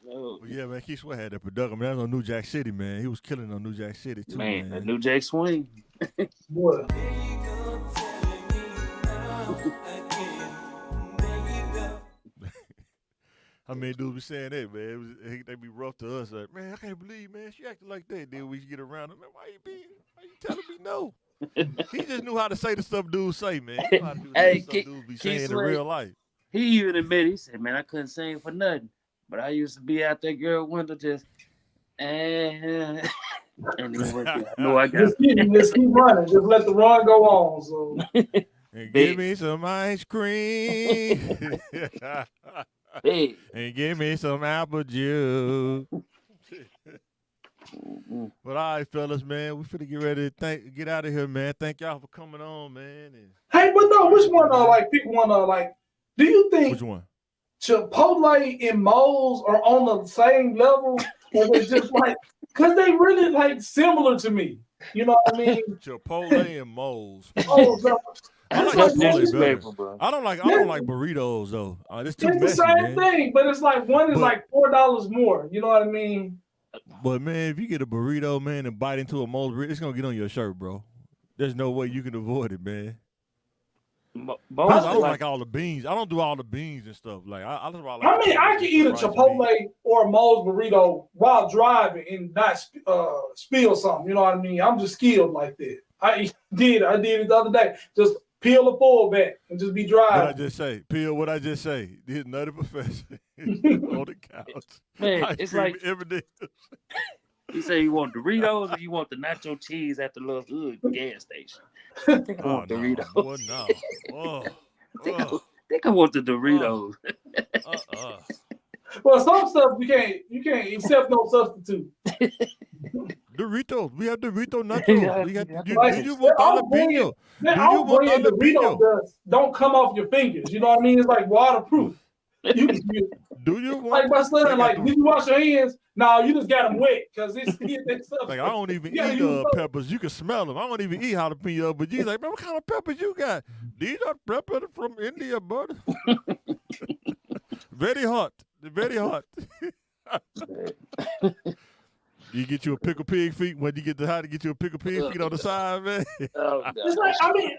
Well, yeah, man, Keith Sweat had that production. Man, that was on New Jack City, man. He was killing on New Jack City too, man. Man, the New Jack Swing. Boy. How many dudes be saying that, man? They be rough to us. Like, man, I can't believe, man, she acted like that. Then we get around her, man, why you telling me no? He just knew how to say the stuff dudes say, man. He knew how to do the stuff dudes be saying in real life. He even admitted, he said, man, I couldn't sing for nothing. But I used to be out there, girl, window just, and no, I got just keep running. Just let the run go on. So and give me some ice cream. Hey. And give me some apple juice. But all right, fellas, man, we finna get ready to get out of here, man. Thank y'all for coming on, man. Hey, but no, which one? Like people want to like. Do you think which one? Chipotle and Moe's are on the same level, or they just like? Because they really like similar to me. You know what I mean? Chipotle and Moe's. Oh, I like Chipotle better. I don't like burritos though. It's too it's messy, the same man. thing, but it's like one is like $4 more. You know what I mean? But man, if you get a burrito, man, and bite into a Moe's burrito, it's gonna get on your shirt, bro. There's no way you can avoid it, man. I don't like all the beans. I don't do all the beans and stuff. Like I I can eat a Chipotle or a Moe's burrito while driving and not spill something. You know what I mean? I'm just skilled like that. I did it the other day. Just peel the foil back and just be driving. What I just say? This nutty professor on the couch. Man, it's like every day. You say you want Doritos or you want the nacho cheese at the little hood gas station? I think I want Doritos. No. I think I want the Doritos. Well, some stuff you can't accept no substitute. Doritos. We have Dorito nachos. We got. Do Like, you want jalapeno? That Do you want Dorito jalapeno? don't come off your fingers. You know what I mean? It's like waterproof. You Do you want? like my son, They like, got did you wash your hands? No, you just got them wet because it's stuff. Like I don't even Yeah, eat you know. peppers. You can smell them. I don't even eat jalapeno. But you like, man, what kind of peppers you got? These are peppers from India, bud. Very hot. Very hot. You get you a pickle pig feet when you get the how to get you a pickle pig feet on the side, man. Oh, It's like, I mean,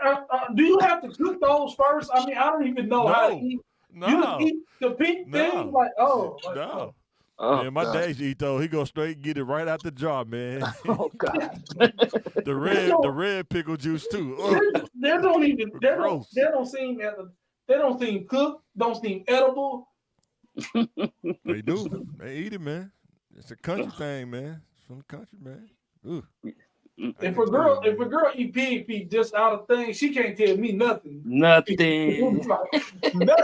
do you have to cook those first? I mean, I don't even know how to eat. You just No, eat the pink thing? Like, like, no. oh, Man, my God. dad's eat though. He go straight get it right out the jar, man. Oh, God. the red pickle juice too. Ugh. They don't even Gross. they don't seem cooked, don't seem edible. They do. They eat it, man. It's a country thing, man. It's from the country, man. Ooh. If a girl eat pig feet just out of things, she can't tell me nothing. Nothing. Nothing.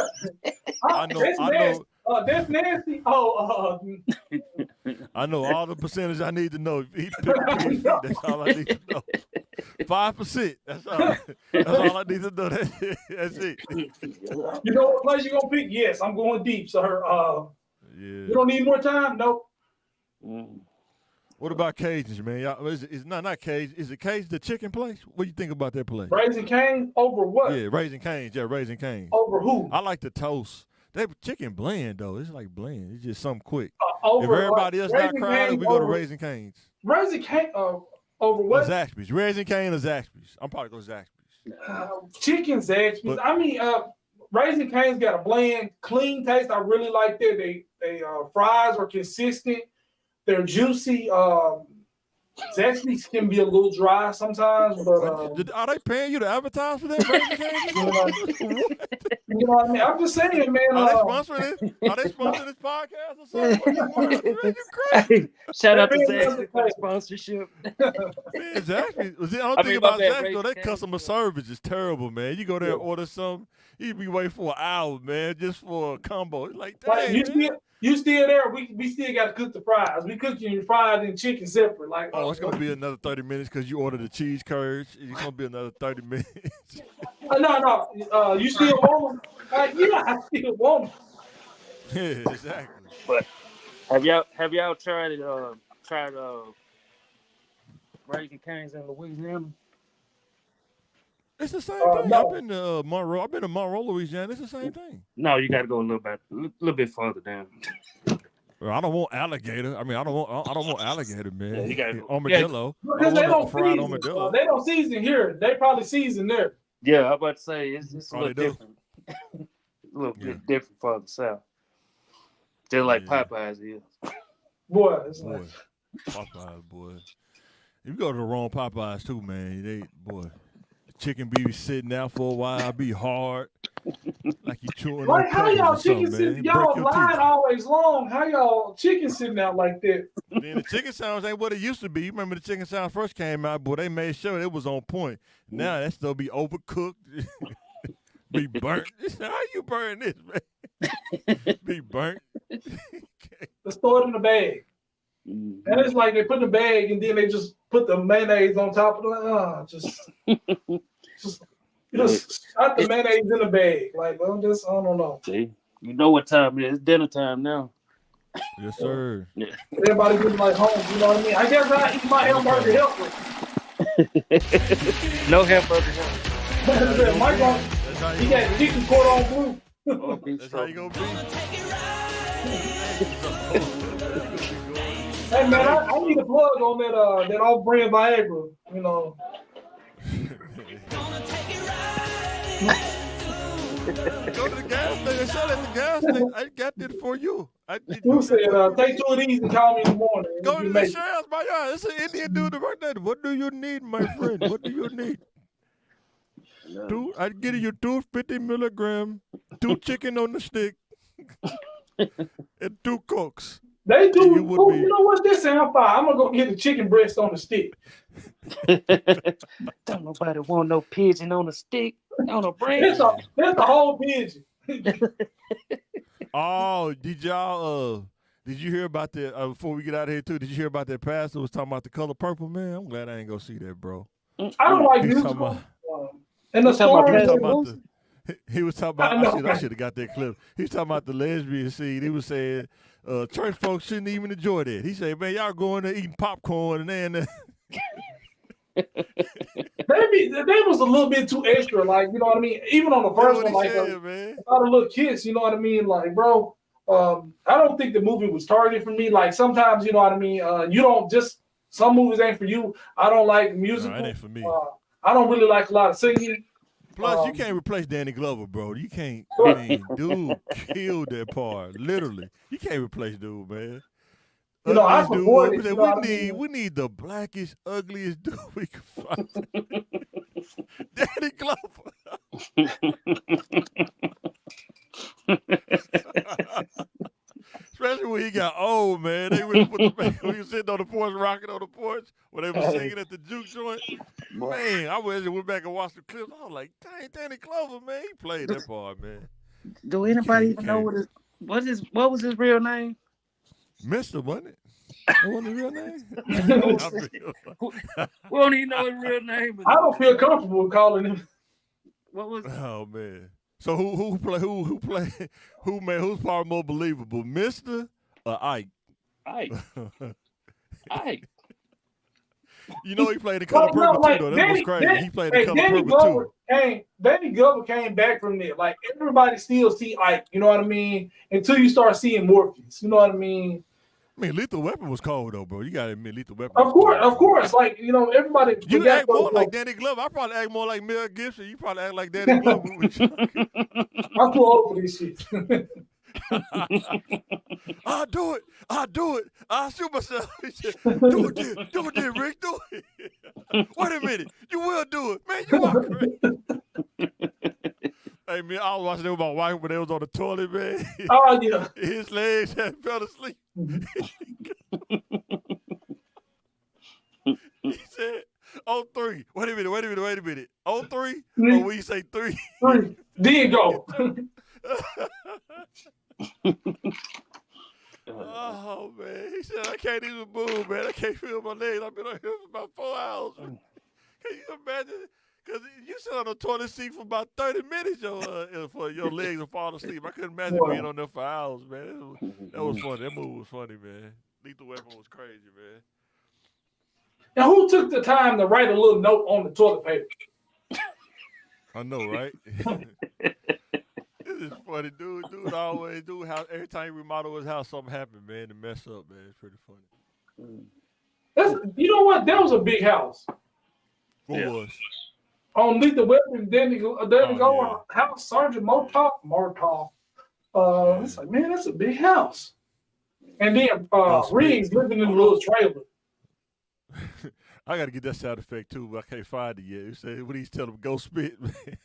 I know. That's nasty. Oh, I know all the percentage I need to know. If you eat pickle pig feet, that's all I need to know. 5%. That's all. That's all I need to know. That's it. you know what place you gonna pick? Yes, I'm going deep, sir. You Yeah. don't need more time? Nope. What about Cajuns, man? Y'all, it's not Cajun. Is it Cajun the chicken place? What do you think about that place? Raising Cane's over what? Yeah, Raising Cane's. Yeah, Raising Cane's. Over who? I like the toast. That chicken bland though. It's like bland. It's just something quick. Over If everybody else not Raising crowded, Cane's we go to over- Raising Cane's. Raising Cane over Or what? Zaxby's. Raising Cane or Zaxby's. I'm probably going to Zaxby's. Chicken Zaxby's. But- I mean, Raising Cane's got a bland, clean taste. I really like that. They fries are consistent. They're juicy. Zaxby's can be a little dry sometimes, but Are they paying you to advertise for that? Raising Cane's? you know what I mean. I'm just saying, man. Are they sponsoring this? Are they sponsoring this podcast or something? You crazy. Shout out to Man, Zaxby for the sponsorship. Man, Zaxby's. I don't I think mean, about my bad, Zaxby's. Their Raising customer Cane's, service is terrible, man. You go there and order something, you be waiting for an hour, man, just for a combo. It's like, Like, dang, you still there? We still got to cook the fries. We cooking your fries and chicken separate. Like, oh, it's going to be another 30 minutes because you ordered the cheese curds. It's going to be another 30 minutes. no. You still want them? Yeah, I still want them. Yeah, exactly. But have y'all tried Raising Cane's in Louisiana? It's the same thing. No. I've been to Monroe. I've been to Monroe, Louisiana. It's the same thing. No, you got to go a little bit further down. Well, I don't want alligator. I mean, I don't want alligator, man. Yeah, you gotta- armadillo. Because they I don't want a fried season. armadillo. They don't season here. They probably season there. Yeah, I'm about to say it's a Oh, little they do? different. A little Yeah. bit different further south. Just like Yeah. Popeyes is. Boy, it's Boy, like, Popeyes, boy. If you go to the wrong Popeyes too, man, the chicken be sitting out for a while, be hard, like you chewing. like on how pebbles y'all or something, chicken sit? man. Y'all Break your line teeth. always long. How y'all chicken sitting out like that? Then the chicken sounds ain't what it used to be. You remember the chicken sound first came out, boy, they made sure it was on point. Now that still be overcooked, be burnt. How you burn this, man? Be burnt. Let's throw it in the bag. And it's like they put in the bag and then they just put the mayonnaise on top of it. Just shot the mayonnaise in the bag. Like, I don't know. See, you know what time it is? It's dinner time now. Yes, sir. Everybody getting like home, you know what I mean? I guess I eat my hamburger healthy. No hamburger. Mike, That's how he you got chicken cordon bleu. No. That's how you gonna be. Hey man, I need a plug on that off-brand Viagra. You know, Go to the gas station. Sell it at the gas station. I got it for you. who said take 2 of these and call me in the morning? and Go you to the make it. sheriff's, my yard. It's an Indian dude right there. What do you need, my friend? What do you need? I'd give you 250 milligram, 2 chicken on the stick, and 2 cokes. They do. You would be- You know what? This sound fire. I'm gonna go get the chicken breast on the stick. Don't nobody want no pigeon on a stick, on a branch. That's the whole pigeon. Oh, did y'all? Did you hear about that? Before we get out of here too, did you hear about that pastor was talking about The Color Purple? Man, I'm glad I ain't go see that, bro. I don't like He's talking musicals. about. And the He's talking about story He was is talking about he was talking I about. know. I should have got that clip. He was talking about the lesbian scene. He was saying church folks shouldn't even enjoy that. He said, "Man, y'all going there eating popcorn and then." They was a little bit too extra, like, you know what I mean? Even on the first one, like man. a lot of little kids, you know what I mean? Like, bro, I don't think the movie was targeted for me. Like, sometimes, you know what I mean? You don't just, some movies ain't for you. I don't like music. No, it ain't for me. I don't really like a lot of singing. Plus, you can't replace Danny Glover, bro. You can't. I mean, dude killed that part. Literally, you can't replace dude, man. You know, I Ugliest dude. support it, you know what I mean? We need the blackest, ugliest dude we can find. Danny Glover. Especially when he got old, man. They really put the man when he was sitting on the porch, rocking on the porch, when they were singing at the juke joint. Man, I went back and watched the clips. I was like, dang, Danny Glover, man, he played that part, man. Do anybody even know what was his real name? Mister, wasn't it? That wasn't his real name? We don't even know his real name. I don't feel comfortable calling him. What was? Oh man. So who's part more believable, Mister or Ike? Ike. Ike. You know he played The Color Purple too, though. That was crazy. He played The Color Purple too. Danny Glover came back from it. Like, everybody still see Ike, you know what I mean? Until you start seeing Morpheus, you know what I mean? I mean, Lethal Weapon was cold though, bro. You gotta admit, Lethal Weapon. Of course. Like, you know, everybody. You act more like Danny Glover. I probably act more like Mel Gibson. You probably act like Danny Glover. I'm too old for this shit. I'll do it. I'll shoot myself. He said, do it, Rick. Do it. Wait a minute. You will do it. Man, you are crazy. Hey, man, I was watching it with my wife when they was on the toilet, man. Oh, yeah. His legs had fell asleep. He said, on 3. Wait a minute. On 3? Or we say 3? 3. Then go. Oh, man. He said, I can't even move, man. I can't feel my legs. I've been on here for about 4 hours. Can you imagine? Because you sit on the toilet seat for about 30 minutes for your legs to fall asleep. I couldn't imagine being on there for hours, man. That was funny. That movie was funny, man. Lethal Weapon was crazy, man. Now, who took the time to write a little note on the toilet paper? I know, right? This is funny, dude. Dude always do how every time he remodel his house, something happened, man, to mess up, man. It's pretty funny. You know what? That was a big house. What was? On Lethal Weapon, Danny Glover house, Sergeant Murtaugh. It's like, man, that's a big house. And then Riggs living in a little trailer. I got to get that sound effect too, but I can't find it yet. You say when he's telling him go spit, man.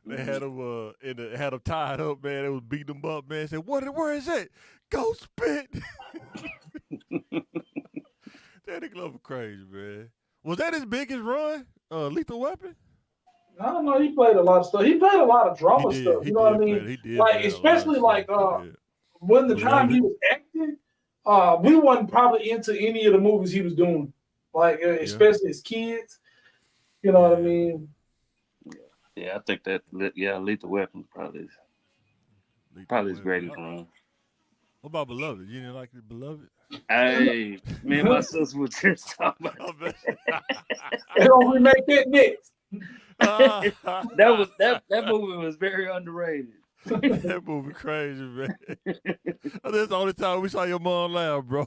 They had him had him tied up, man. They was beating him up, man. Said, where is it? Go spit. Danny Glover crazy, man. Was that his biggest run? Lethal Weapon? I don't know. He played a lot of stuff. He played a lot of drama stuff. You know what I mean? He did. Like, especially like when the time he was acting, we wasn't probably into any of the movies he was doing. Like, especially his kids. You know what I mean? Yeah, I think that. Yeah, Lethal Weapon probably his greatest run. What about Beloved? You didn't like the Beloved? Hey, me and my sister were just talking about They don't remake that next. that movie was very underrated. That movie crazy, man. That's the only time we saw your mom laugh, bro.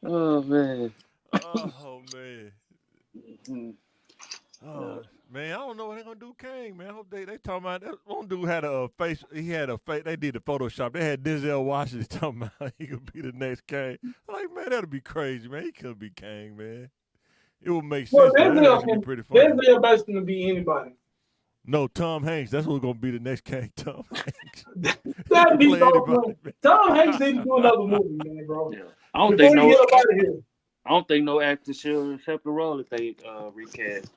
Oh man. Oh man. Oh man, I don't know what they're gonna do, Kang, man. I hope they talking about that one dude had a face. He had a face. They did the Photoshop. They had Denzel Washington talking about he could be the next Kang. I'm like, man, that'll be crazy, man. He could be Kang, man. It would make sense. Denzel be pretty funny. Denzel basically can be anybody. No, Tom Hanks. That's who's gonna be the next Kang. Tom Hanks. That'd be so funny. Tom Hanks need to do another movie, man, bro. Yeah. I don't think no actor should accept the role if they recast.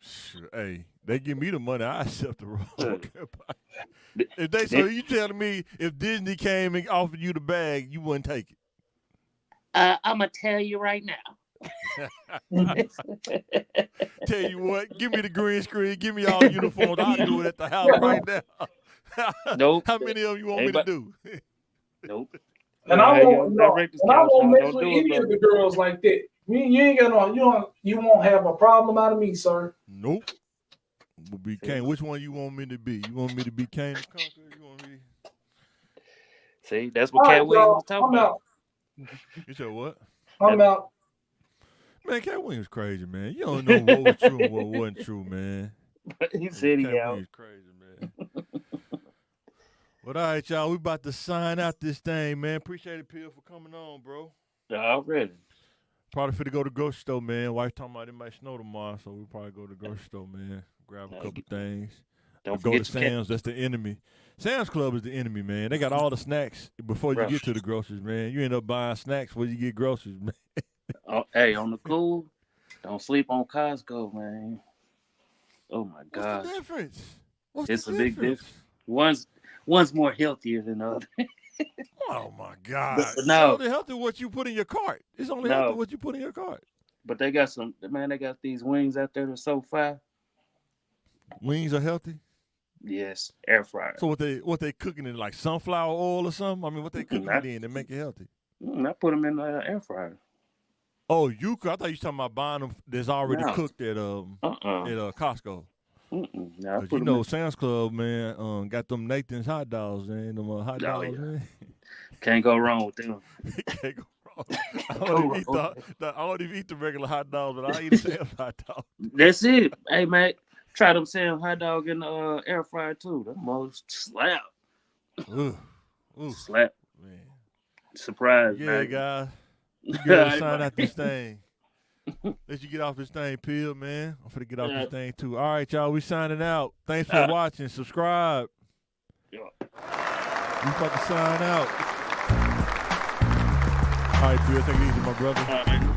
Sure. Hey, they give me the money, I accept the role. If they so you telling me if Disney came and offered you the bag, you wouldn't take it? I'm gonna tell you right now. Tell you what, give me the green screen, give me all the uniforms. I'll do it at the house right now. Nope. How many of them you want me to do? Nope. And I Hey, won't, yo, direct this and I couch, won't dog. mess Don't with do it, any of brother. the girls like that. You ain't got no, you won't have a problem out of me, sir. Nope. Will be Kane. Which one you want me to be? You want me to be Kane the Conqueror? You want me? See, that's what All Cat right, Williams y'all, was talking I'm about. out. You said what? I'm out. Man, Cat Williams crazy, man. You don't know what was true and what wasn't true, man. He said he Cat out. Williams crazy, man. But all right, y'all, we about to sign out this thing, man. Appreciate it, Peel, for coming on, bro. Already. Probably fit to go to the grocery store, man. Wife talking about it might snow tomorrow, so we probably go to the grocery store, man. Grab a couple things. Don't Go forget to your cat. Sam's. That's the enemy. Sam's Club is the enemy, man. They got all the snacks before you Bruh. get to the groceries, man. You end up buying snacks before you get groceries, man. Hey, on the cool, don't sleep on Costco, man. Oh my What's God. the difference? What's It's the a big difference. One's more healthier than the other. Oh my God! But no. It's only healthy what you put in your cart. It's only No. healthy what you put in your cart. But they got they got these wings out there that's so fire. Wings are healthy. Yes, air fryer. So what they cooking in like sunflower oil or something? I mean, what they cooking it in to make it healthy? I put them in the air fryer. Oh, I thought you was talking about buying them that's already No. cooked at Costco. No, I Cause put you 'em know in. Sam's Club, man, got them Nathan's hot dogs, man. Them hot dogs, yeah. man. Can't go wrong with them. Can't go wrong. I don't even eat the regular hot dogs, but I eat a Sam's hot dog. That's it. Hey, man, try them Sam hot dog in the air fryer too. That most slap. Ooh, Slap. man. Surprise, Yeah, man. guys. You gotta sign out this thing. Let you get off this thing, Peel, man. I'm finna get off this thing too. All right, y'all. We signing out. Thanks for watching. Subscribe. Yeah. We about to sign out. All right, Peel. Take it easy, my brother. All right.